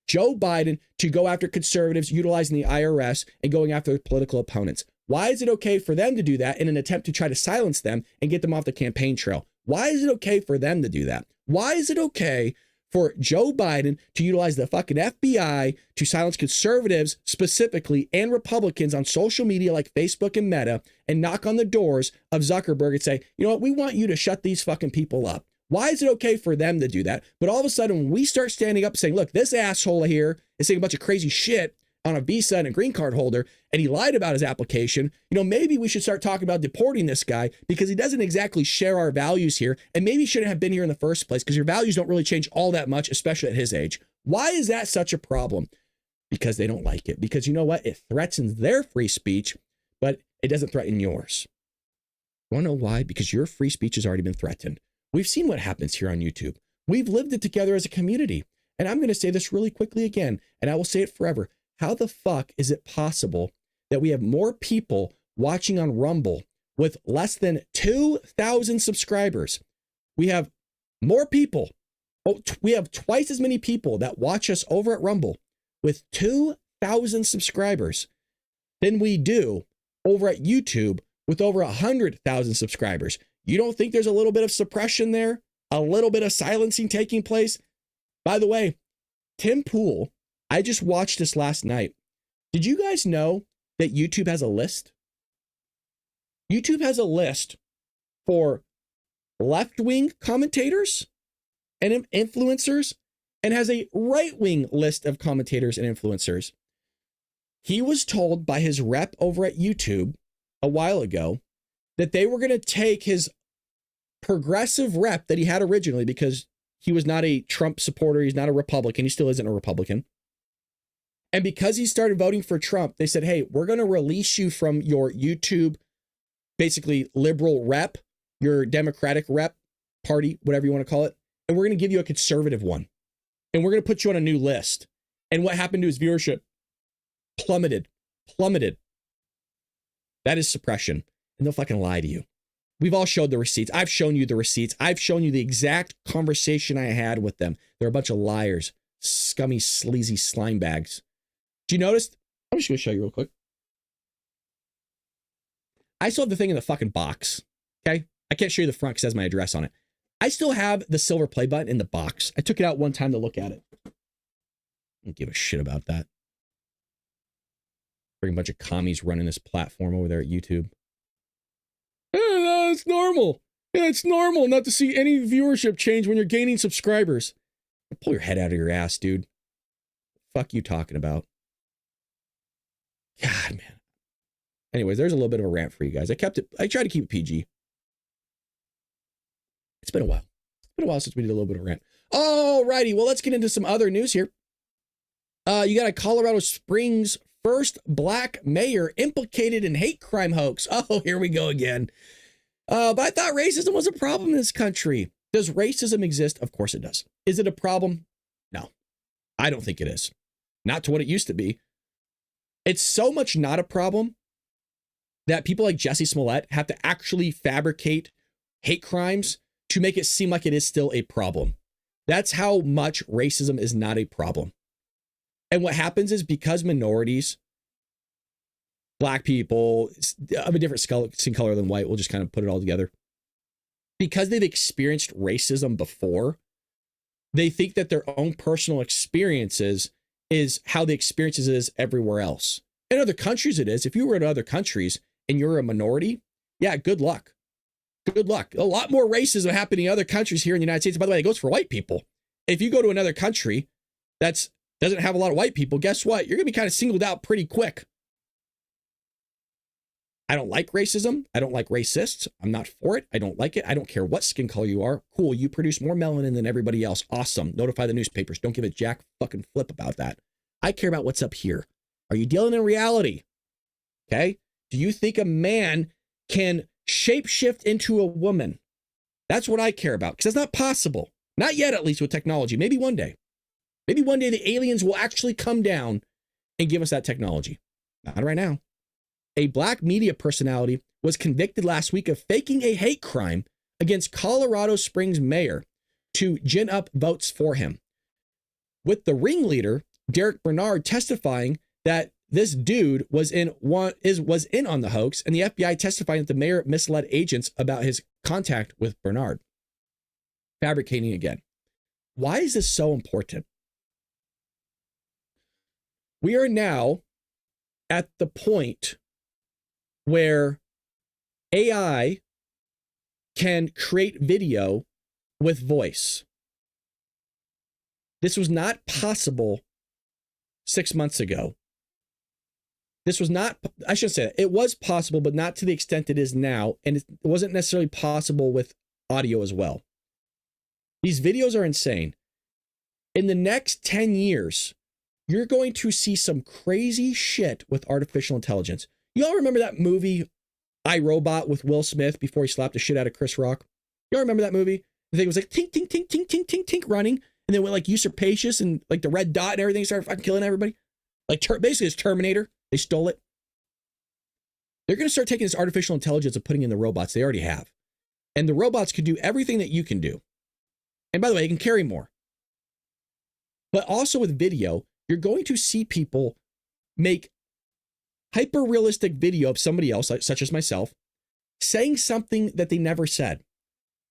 Joe Biden to go after conservatives utilizing the IRS and going after their political opponents? Why is it okay for them to do that in an attempt to try to silence them and get them off the campaign trail? Why is it okay for them to do that? Why is it okay for Joe Biden to utilize the fucking FBI to silence conservatives specifically and Republicans on social media like Facebook and Meta and knock on the doors of Zuckerberg and say, you know what, we want you to shut these fucking people up? Why is it okay for them to do that? But all of a sudden, when we start standing up saying, look, this asshole here is saying a bunch of crazy shit on a visa and a green card holder, and he lied about his application, maybe we should start talking about deporting this guy because he doesn't exactly share our values here, and maybe he shouldn't have been here in the first place because your values don't really change all that much, especially at his age. Why is that such a problem? because they don't like it. Because you know what? It threatens their free speech, but it doesn't threaten yours. You want to know why? Because your free speech has already been threatened. We've seen what happens here on YouTube. We've lived it together as a community. And I'm going to say this really quickly again, and I will say it forever. How the fuck is it possible that we have more people watching on Rumble with less than 2,000 subscribers? We have more people. We have twice as many people that watch us over at Rumble with 2,000 subscribers than we do over at YouTube with over 100,000 subscribers. You don't think there's a little bit of suppression there? A little bit of silencing taking place? By the way, Tim Pool, I just watched this last night. Did you guys know that YouTube has a list? YouTube has a list for left-wing commentators and influencers, and has a right-wing list of commentators and influencers. He was told by his rep over at YouTube a while ago that they were going to take his progressive rep that he had originally, because he was not a Trump supporter, he's not a Republican, he still isn't a Republican. And because he started voting for Trump, they said, hey, we're going to release you from your YouTube, basically liberal rep, your Democratic rep party, whatever you want to call it. And we're going to give you a conservative one. And we're going to put you on a new list. And what happened to his viewership? Plummeted. That is suppression. And they'll fucking lie to you. We've all showed the receipts. I've shown you the receipts. I've shown you the exact conversation I had with them. They're a bunch of liars, scummy, sleazy slime bags. Do you notice? I'm just going to show you real quick. I still have the thing in the fucking box. Okay. I can't show you the front because it has my address on it. I still have the silver play button in the box. I took it out one time to look at it. I don't give a shit about that. Bring a bunch of commies running this platform over there at YouTube. It's normal. Yeah, it's normal not to see any viewership change when you're gaining subscribers. Pull your head out of your ass, dude. Fuck you talking about. God, man. Anyways, there's a little bit of a rant for you guys. I tried to keep it PG. It's been a while. It's been a while since we did a little bit of a rant. All righty. Well, let's get into some other news here. You got a Colorado Springs first black mayor implicated in hate crime hoax. Oh, here we go again. But I thought racism was a problem in this country. Does racism exist? Of course it does. Is it a problem? No, I don't think it is. Not to what it used to be. It's so much not a problem that people like Jussie Smollett have to actually fabricate hate crimes to make it seem like it is still a problem. That's how much racism is not a problem. And what happens is, because minorities, black people of a different skin color than white, we'll just kind of put it all together, because they've experienced racism before, they think that their own personal experiences is how the experiences is everywhere else. In other countries it is. If you were in other countries and you're a minority, yeah, good luck. Good luck. A lot more racism happening in other countries here in the United States. By the way, it goes for white people. If you go to another country that doesn't have a lot of white people, guess what? You're going to be kind of singled out pretty quick. I don't like racism. I don't like racists. I'm not for it. I don't like it. I don't care what skin color you are. Cool. You produce more melanin than everybody else. Awesome. Notify the newspapers. Don't give a jack fucking flip about that. I care about what's up here. Are you dealing in reality? Okay. Do you think a man can shapeshift into a woman? That's what I care about, because that's not possible. Not yet, at least with technology. Maybe one day. Maybe one day the aliens will actually come down and give us that technology. Not right now. A black media personality was convicted last week of faking a hate crime against Colorado Springs mayor to gin up votes for him, with the ringleader, Derek Bernard, testifying that this dude was in on the hoax, and the FBI testifying that the mayor misled agents about his contact with Bernard. Fabricating again. Why is this so important? We are now at the point where AI can create video with voice. This was not possible 6 months ago. This was not, I should say, it was possible, but not to the extent it is now. And it wasn't necessarily possible with audio as well. These videos are insane. In the next 10 years, you're going to see some crazy shit with artificial intelligence. Y'all remember that movie, I, Robot, with Will Smith before he slapped the shit out of Chris Rock? Y'all remember that movie? The thing was like tink, tink, tink, tink, tink, tink, tink running. And then went like usurpacious and like the red dot and everything started fucking killing everybody. Like basically it's Terminator. They stole it. They're going to start taking this artificial intelligence and putting in the robots. They already have. And the robots could do everything that you can do. And by the way, they can carry more. But also with video, you're going to see people make hyper-realistic video of somebody else, such as myself, saying something that they never said.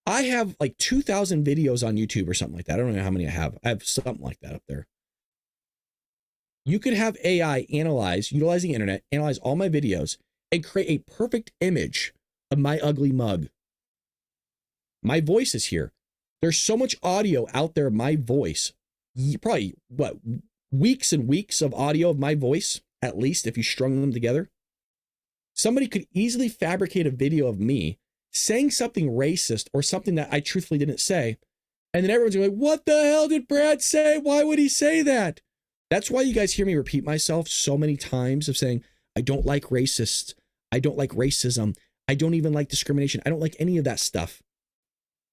I have like 2,000 videos on YouTube or something like that. I don't know how many I have. I have something like that up there. You could have AI analyze, utilizing the internet, analyze all my videos and create a perfect image of my ugly mug. My voice is here. There's so much audio out there of my voice. Probably, what, weeks and weeks of audio of my voice, at least, if you strung them together. Somebody could easily fabricate a video of me saying something racist or something that I truthfully didn't say. And then everyone's going, what the hell did Brad say? Why would he say that? That's why you guys hear me repeat myself so many times of saying, I don't like racists. I don't like racism. I don't even like discrimination. I don't like any of that stuff.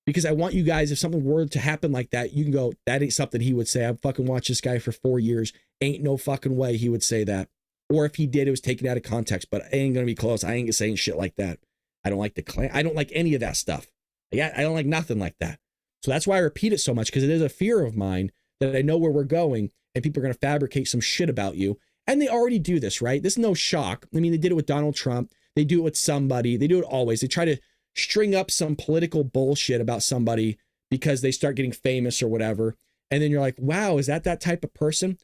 Because I want you guys, if something were to happen like that, you can go, that ain't something he would say. I've fucking watched this guy for 4 years. Ain't no fucking way he would say that. Or if he did, it was taken out of context, but I ain't going to be close. I ain't saying shit like that. I don't like the Klan. I don't like any of that stuff. I don't like nothing like that. So that's why I repeat it so much, because it is a fear of mine that I know where we're going and people are going to fabricate some shit about you. And they already do this, right? This is no shock. I mean, they did it with Donald Trump. They do it with somebody. They do it always. They try to string up some political bullshit about somebody because they start getting famous or whatever. And then you're like, wow, is that type of person?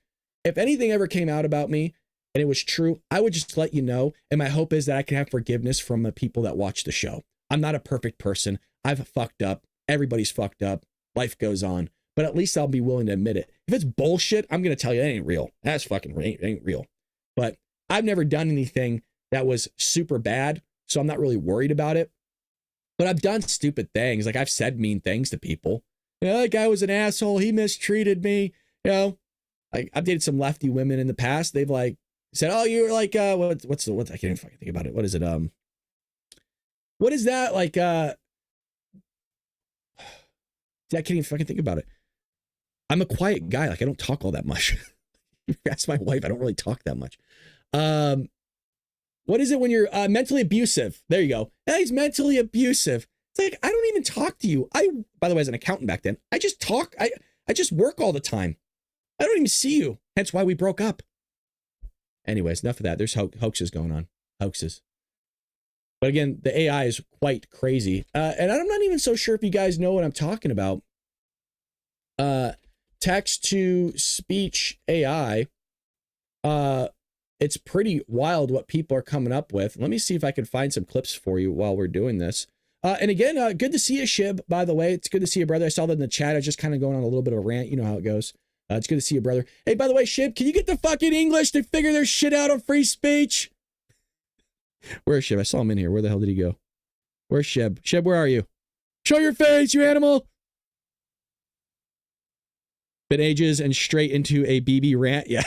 If anything ever came out about me and it was true, I would just let you know. And my hope is that I can have forgiveness from the people that watch the show. I'm not a perfect person. I've fucked up. Everybody's fucked up. Life goes on. But at least I'll be willing to admit it. If it's bullshit, I'm going to tell you that ain't real. That's fucking ain't real. But I've never done anything that was super bad, so I'm not really worried about it. But I've done stupid things. Like I've said mean things to people. You know, that guy was an asshole. He mistreated me. You know, I've dated some lefty women in the past. They've like said, oh, you're like, what's I can't even fucking think about it. What is it? What is that? Like, I can't even fucking think about it. I'm a quiet guy. Like I don't talk all that much. Ask my wife. I don't really talk that much. What is it when you're mentally abusive? There you go. Hey, he's mentally abusive. It's like, I don't even talk to you. By the way, as an accountant back then, I just talk. I just work all the time. I don't even see you. Hence why we broke up. Anyways, enough of that. There's hoaxes going on. Hoaxes. But again, the AI is quite crazy. And I'm not even so sure if you guys know what I'm talking about. Text to speech AI. It's pretty wild what people are coming up with. Let me see if I can find some clips for you while we're doing this. And again, good to see you, Shib, by the way. It's good to see you, brother. I saw that in the chat. I was just kind of going on a little bit of a rant. You know how it goes. It's good to see you, brother. Hey, by the way, Shib, can you get the fucking English to figure their shit out on free speech? Where's Shib? I saw him in here. Where the hell did he go? Where's Shib? Shib, where are you? Show your face, you animal. Been ages and straight into a BB rant. Yeah.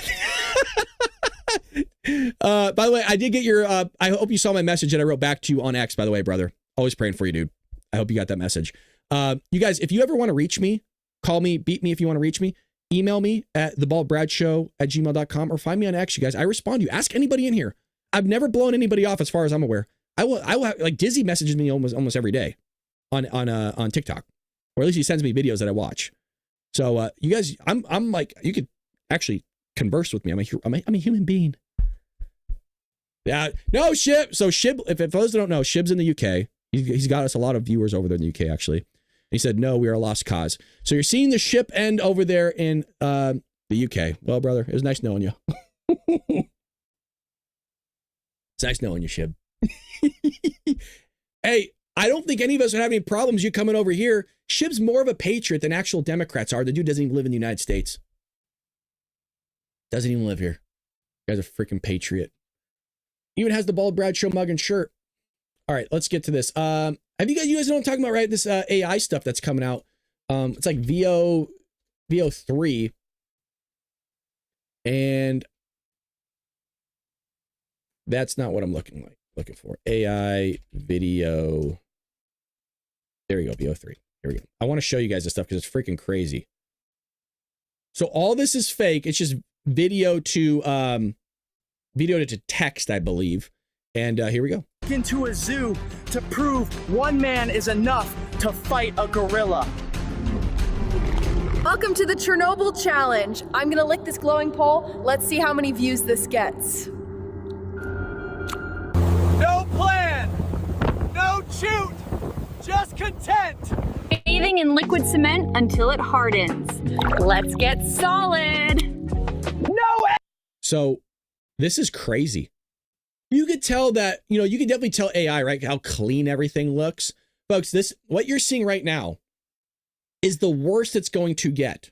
By the way, I did get your, I hope you saw my message that I wrote back to you on X, by the way, brother. Always praying for you, dude. I hope you got that message. You guys, if you ever want to reach me, call me, beat me if you want to reach me. Email me at thebaldbradshow@gmail.com or find me on X, you guys. I respond to you. Ask anybody in here. I've never blown anybody off as far as I'm aware. I will have, like, Dizzy messages me almost every day on TikTok, or at least he sends me videos that I watch. So you guys, I'm like, you could actually converse with me. I'm a human being. Yeah, no, Shib. So Shib, if those that don't know, Shib's in the UK. He's got us a lot of viewers over there in the UK, actually. He said, no, we are a lost cause. So you're seeing the ship end over there in the UK. Well, brother, it was nice knowing you. It's nice knowing you, Shib. Hey, I don't think any of us would have any problems you coming over here. Shib's more of a patriot than actual Democrats are. The dude doesn't even live in the United States. Doesn't even live here. The guy's a freaking patriot. Even has the Bald Brad Show mug and shirt. All right, let's get to this. Have you guys know what I'm talking about, right? This AI stuff that's coming out. It's like VO3. And that's not what I'm looking for. AI video. There we go, VO3. Here we go. I want to show you guys this stuff because it's freaking crazy. So all this is fake. It's just video to text, I believe. And here we go. Into a zoo to prove one man is enough to fight a gorilla. Welcome to the Chernobyl challenge. I'm gonna lick this glowing pole. Let's see how many views this gets. No plan, no shoot, just content. Bathing in liquid cement until it hardens. Let's get solid. No. So this is crazy. You could tell that, you can definitely tell AI, right? How clean everything looks. Folks, what you're seeing right now is the worst it's going to get.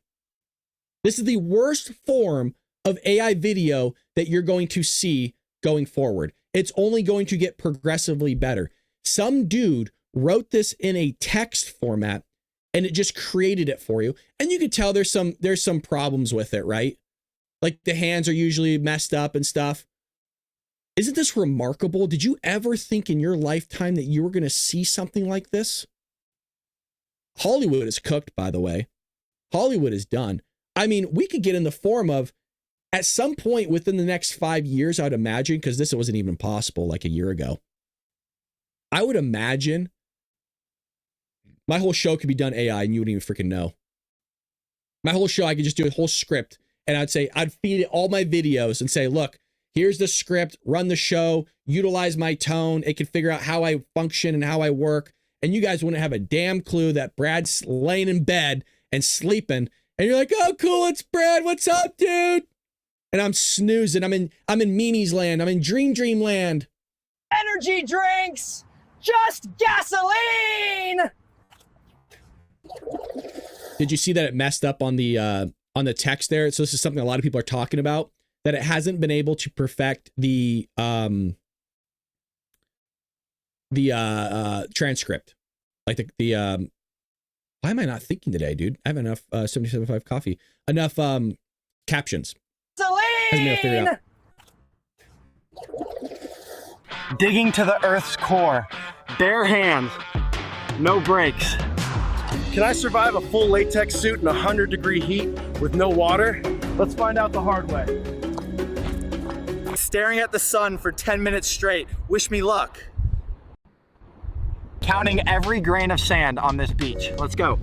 This is the worst form of AI video that you're going to see going forward. It's only going to get progressively better. Some dude wrote this in a text format and it just created it for you. And you could tell there's some problems with it, right? Like the hands are usually messed up and stuff. Isn't this remarkable? Did you ever think in your lifetime that you were going to see something like this? Hollywood is cooked, by the way. Hollywood is done. I mean, we could get in the form of, at some point within the next 5 years, I'd imagine, because this wasn't even possible like a year ago. I would imagine my whole show could be done AI and you wouldn't even freaking know. My whole show, I could just do a whole script and I'd feed it all my videos and say, look, here's the script, run the show, utilize my tone. It can figure out how I function and how I work. And you guys wouldn't have a damn clue that Brad's laying in bed and sleeping. And you're like, oh, cool, it's Brad. What's up, dude? And I'm snoozing. I'm in Mimi's land. I'm in Dream land. Energy drinks, just gasoline. Did you see that it messed up on the text there? So this is something a lot of people are talking about, that it hasn't been able to perfect the transcript, like the why am I not thinking today, dude? I have enough 77.5 coffee, enough captions. Hasn't been able to figure it out. Digging to the Earth's core, bare hands, no brakes. Can I survive a full latex suit in 100-degree heat with no water? Let's find out the hard way. Staring at the sun for 10 minutes straight. Wish me luck. Counting every grain of sand on this beach. Let's go.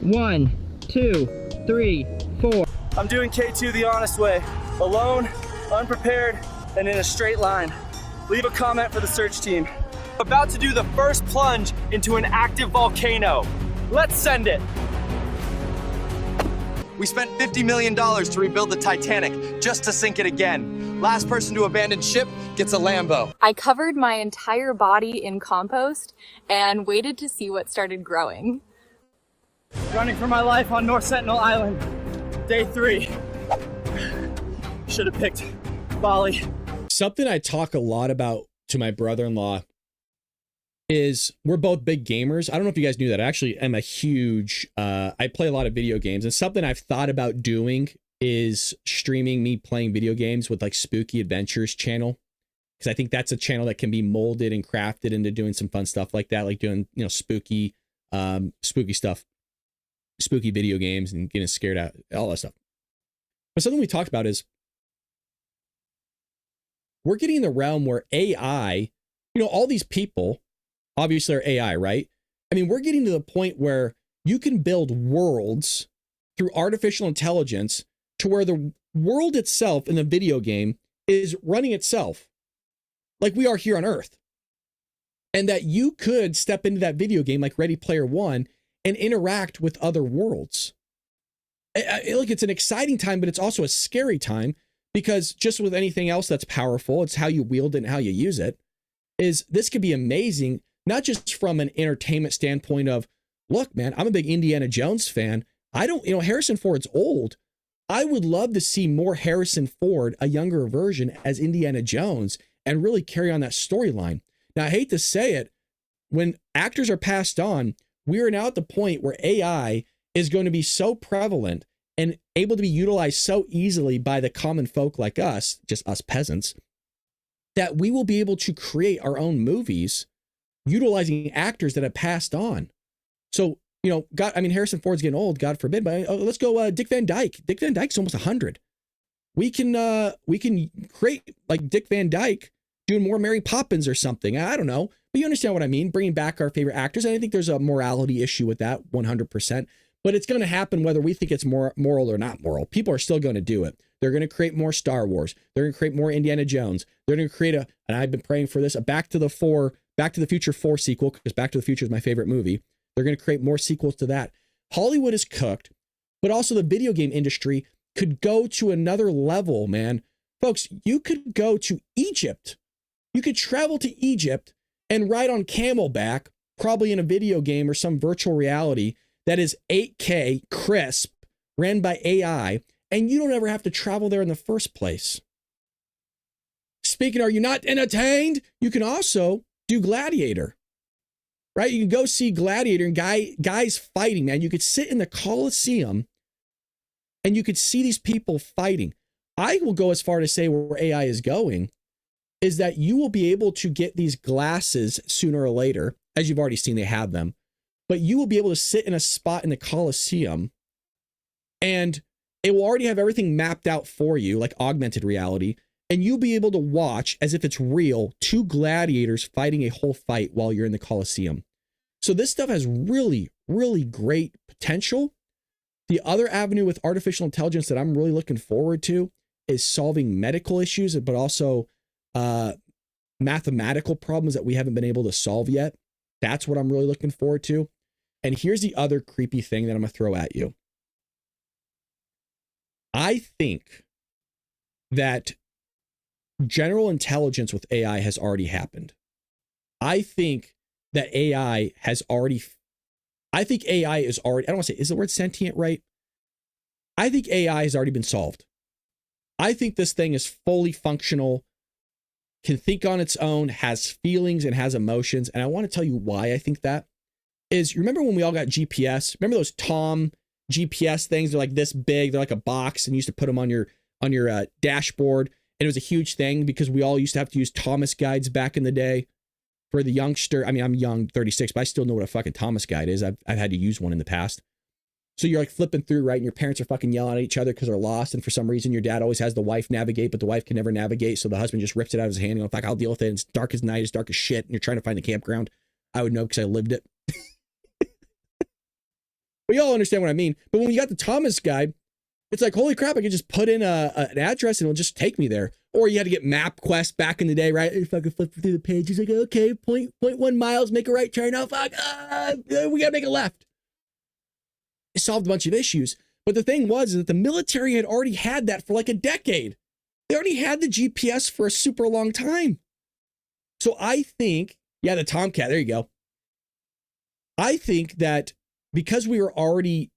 1, 2, 3, 4. I'm doing K2 the honest way. Alone, unprepared, and in a straight line. Leave a comment for the search team. About to do the first plunge into an active volcano. Let's send it. We spent $50 million to rebuild the Titanic just to sink it again. Last person to abandon ship gets a Lambo. I covered my entire body in compost and waited to see what started growing. Running for my life on North Sentinel Island. Day 3. Should have picked Bali. Something I talk a lot about to my brother-in-law is we're both big gamers. I don't know if you guys knew that. I actually am a huge, I play a lot of video games, and something I've thought about doing is streaming me playing video games with like Spooky Adventures channel. Because I think that's a channel that can be molded and crafted into doing some fun stuff like that, like doing, spooky stuff, spooky video games and getting scared out, all that stuff. But something we talked about is we're getting in the realm where AI, all these people obviously are AI, right? I mean, we're getting to the point where you can build worlds through artificial intelligence to where the world itself in the video game is running itself like we are here on Earth. And that you could step into that video game like Ready Player One and interact with other worlds. Look, it's an exciting time, but it's also a scary time, because just with anything else that's powerful, it's how you wield it and how you use it. This could be amazing, not just from an entertainment standpoint of, look, man, I'm a big Indiana Jones fan. Harrison Ford's old. I would love to see more Harrison Ford, a younger version, as Indiana Jones and really carry on that storyline. Now, I hate to say it, when actors are passed on, we are now at the point where AI is going to be so prevalent and able to be utilized so easily by the common folk like us, just us peasants, that we will be able to create our own movies utilizing actors that have passed on. So, you know, Harrison Ford's getting old, God forbid, but let's go Dick Van Dyke. Dick Van Dyke's almost 100. We can create like Dick Van Dyke doing more Mary Poppins or something. I don't know, but you understand what I mean? Bringing back our favorite actors. And I think there's a morality issue with that 100%, but it's going to happen whether we think it's more moral or not moral. People are still going to do it. They're going to create more Star Wars. They're going to create more Indiana Jones. They're going to create and I've been praying for this, a Back to the Future 4 sequel, because Back to the Future is my favorite movie. They're going to create more sequels to that. Hollywood is cooked, but also the video game industry could go to another level, man. Folks, you could go to Egypt. You could travel to Egypt and ride on camelback, probably in a video game or some virtual reality that is 8K crisp, ran by AI, and you don't ever have to travel there in the first place. Speaking, are you not entertained? You can also do Gladiator, right? You can go see Gladiator and guys fighting, man. You could sit in the Colosseum and you could see these people fighting. I will go as far to say where AI is going is that you will be able to get these glasses sooner or later, as you've already seen, they have them, but you will be able to sit in a spot in the Colosseum and it will already have everything mapped out for you, like augmented reality, and you'll be able to watch as if it's real, two gladiators fighting a whole fight while you're in the Colosseum. So this stuff has really, really great potential. The other avenue with artificial intelligence that I'm really looking forward to is solving medical issues, but also mathematical problems that we haven't been able to solve yet. That's what I'm really looking forward to. And here's the other creepy thing that I'm going to throw at you. I think that general intelligence with AI has already happened. I think that AI is already, I don't want to say, is the word sentient right? I think AI has already been solved. I think this thing is fully functional, can think on its own, has feelings and has emotions. And I want to tell you why I think that is. You remember when we all got GPS? Remember those Tom GPS things? They're like this big. They're like a box, and you used to put them on your dashboard. And it was a huge thing because we all used to have to use Thomas guides back in the day. For the youngster, I mean, I'm young, 36, but I still know what a fucking Thomas guide is. I've had to use one in the past. So you're like flipping through, right? And your parents are fucking yelling at each other because they're lost. And for some reason, your dad always has the wife navigate, but the wife can never navigate. So the husband just rips it out of his hand and goes, fuck, I'll deal with it. And it's dark as night, it's dark as shit. And you're trying to find the campground. I would know because I lived it. We all understand what I mean. But when you got the Thomas guide, it's like, holy crap, I can just put in an address and it'll just take me there. Or you had to get MapQuest back in the day, right? If I could flip through the page, it's like, okay, 0.1 miles, make a right turn. Oh, fuck, we got to make a left. It solved a bunch of issues. But the thing was that the military had already had that for like a decade. They already had the GPS for a super long time. So I think, yeah, the Tomcat, there you go. I think that because we're already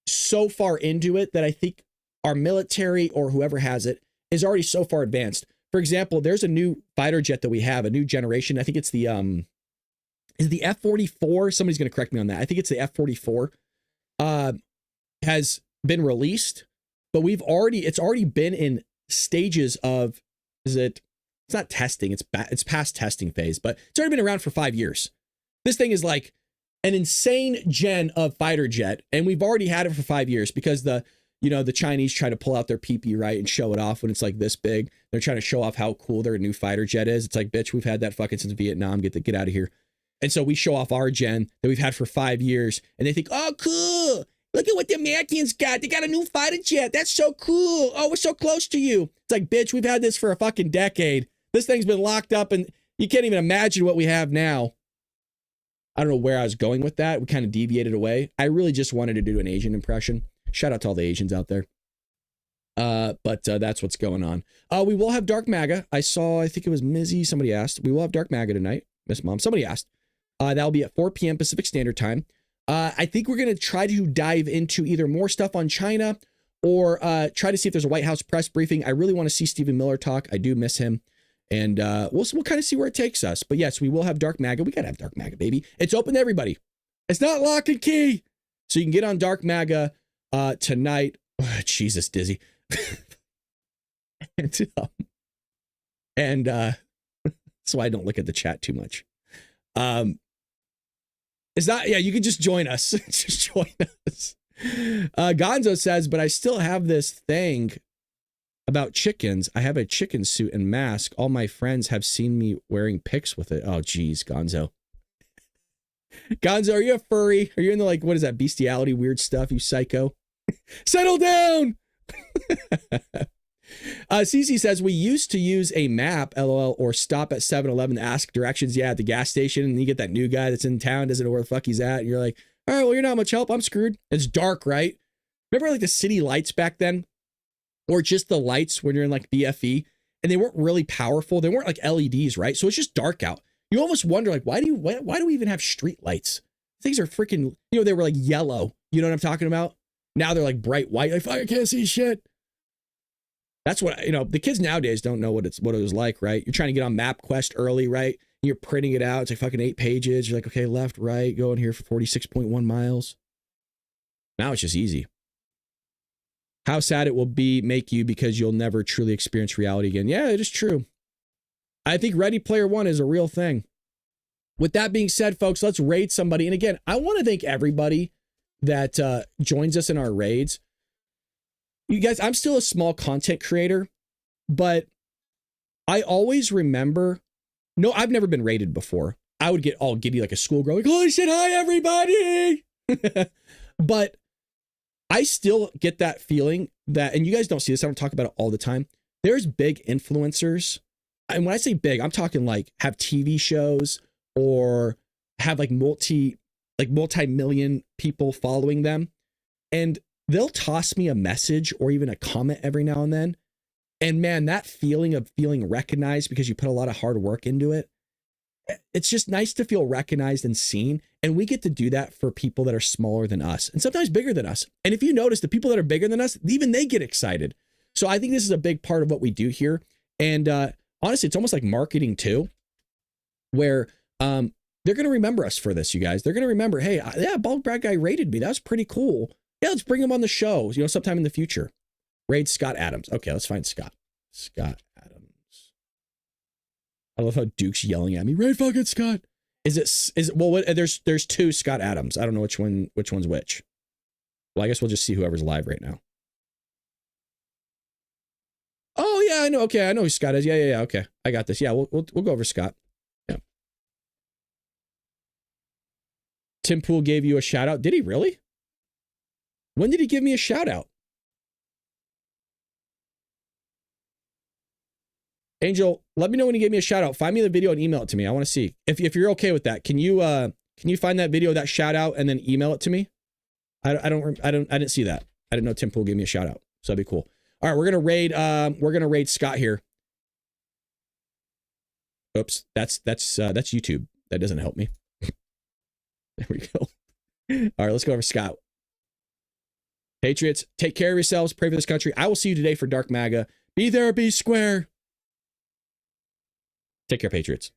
so far into it that I think our military or whoever has it is already so far advanced. For example, there's a new fighter jet that we have, a new generation. I think it's the is the F-44. Somebody's going to correct me on that. I think it's the F-44 has been released, but it's already been in stages of, it's not testing, it's past testing phase, but it's already been around for 5 years. This thing is like an insane gen of fighter jet, and we've already had it for 5 years because the Chinese try to pull out their pee-pee, right, and show it off when it's like this big. They're trying to show off how cool their new fighter jet is. It's like, bitch, we've had that fucking since Vietnam. Get out of here. And so we show off our gen that we've had for 5 years, and they think, oh, cool. Look at what the Americans got. They got a new fighter jet. That's so cool. Oh, we're so close to you. It's like, bitch, we've had this for a fucking decade. This thing's been locked up, and you can't even imagine what we have now. I don't know where I was going with that. We kind of deviated away. I really just wanted to do an Asian impression. Shout out to all the Asians out there. But that's what's going on. We will have Dark MAGA. I think it was Mizzy. Somebody asked. We will have Dark MAGA tonight. Miss Mom. Somebody asked. That'll be at 4 p.m. Pacific Standard Time. I think we're going to try to dive into either more stuff on China or try to see if there's a White House press briefing. I really want to see Stephen Miller talk. I do miss him. And we'll kind of see where it takes us. But yes, we will have Dark MAGA. We got to have Dark MAGA, baby. It's open to everybody. It's not lock and key. So you can get on Dark MAGA tonight. Oh, Jesus, dizzy. and that's why I don't look at the chat too much. It's not, yeah, you can just join us. Just join us. Gonzo says, but I still have this thing about chickens. I have a chicken suit and mask. All my friends have seen me wearing pics with it. Oh, geez, Gonzo. Gonzo, are you a furry? Are you into, like, what is that, bestiality, weird stuff, you psycho? Settle down! Cece says, we used to use a map, LOL, or stop at 7-Eleven to ask directions, yeah, at the gas station, and you get that new guy that's in town, doesn't know where the fuck he's at, and you're like, all right, well, you're not much help, I'm screwed. It's dark, right? Remember, like, the city lights back then? Or just the lights when you're in, like, BFE, and they weren't really powerful. They weren't, like, LEDs, right? So it's just dark out. You almost wonder, like, why do we even have street lights? Things are freaking, you know, they were, like, yellow. You know what I'm talking about? Now they're, like, bright white. Like, fuck, I can't see shit. That's what, you know, the kids nowadays don't know what it was like, right? You're trying to get on MapQuest early, right? You're printing it out. It's like fucking 8 pages. You're like, okay, left, right, go in here for 46.1 miles. Now it's just easy. How sad it will make you because you'll never truly experience reality again. Yeah, it is true. I think Ready Player One is a real thing. With that being said, folks, let's raid somebody. And again, I want to thank everybody that joins us in our raids. You guys, I'm still a small content creator, but I always remember, no, I've never been raided before. I would get all giddy like a schoolgirl, like, holy shit, hi, everybody. But I still get that feeling that, and you guys don't see this, I don't talk about it all the time. There's big influencers. And when I say big, I'm talking like have TV shows or have like multi-million people following them. And they'll toss me a message or even a comment every now and then. And man, that feeling of feeling recognized because you put a lot of hard work into it. It's just nice to feel recognized and seen. And we get to do that for people that are smaller than us and sometimes bigger than us. And if you notice, the people that are bigger than us, even they get excited. So I think this is a big part of what we do here. And honestly, it's almost like marketing too, where they're going to remember us for this, you guys. They're going to remember, hey, yeah, Bald Brad Guy raided me. That was pretty cool. Yeah, let's bring him on the show, you know, sometime in the future. Raid Scott Adams. Okay, let's find Scott. Scott Adams. I love how Duke's yelling at me. Raid fucking Scott. Is it, well, what, there's 2 Scott Adams. I don't know which one's which. Well, I guess we'll just see whoever's live right now. Oh, yeah, I know. Okay, I know who Scott is. Yeah. Okay, I got this. Yeah, we'll go over Scott. Yeah. Tim Pool gave you a shout out. Did he really? When did he give me a shout out? Angel, let me know when you gave me a shout out. Find me the video and email it to me. I want to see if you're okay with that. Can you find that video, that shout out, and then email it to me? I didn't see that. I didn't know Tim Pool gave me a shout out. So that'd be cool. All right, we're gonna raid Scott here. Oops, that's YouTube. That doesn't help me. There we go. All right, let's go over Scott. Patriots, take care of yourselves. Pray for this country. I will see you today for Dark MAGA. Be there, be square. Take care, Patriots.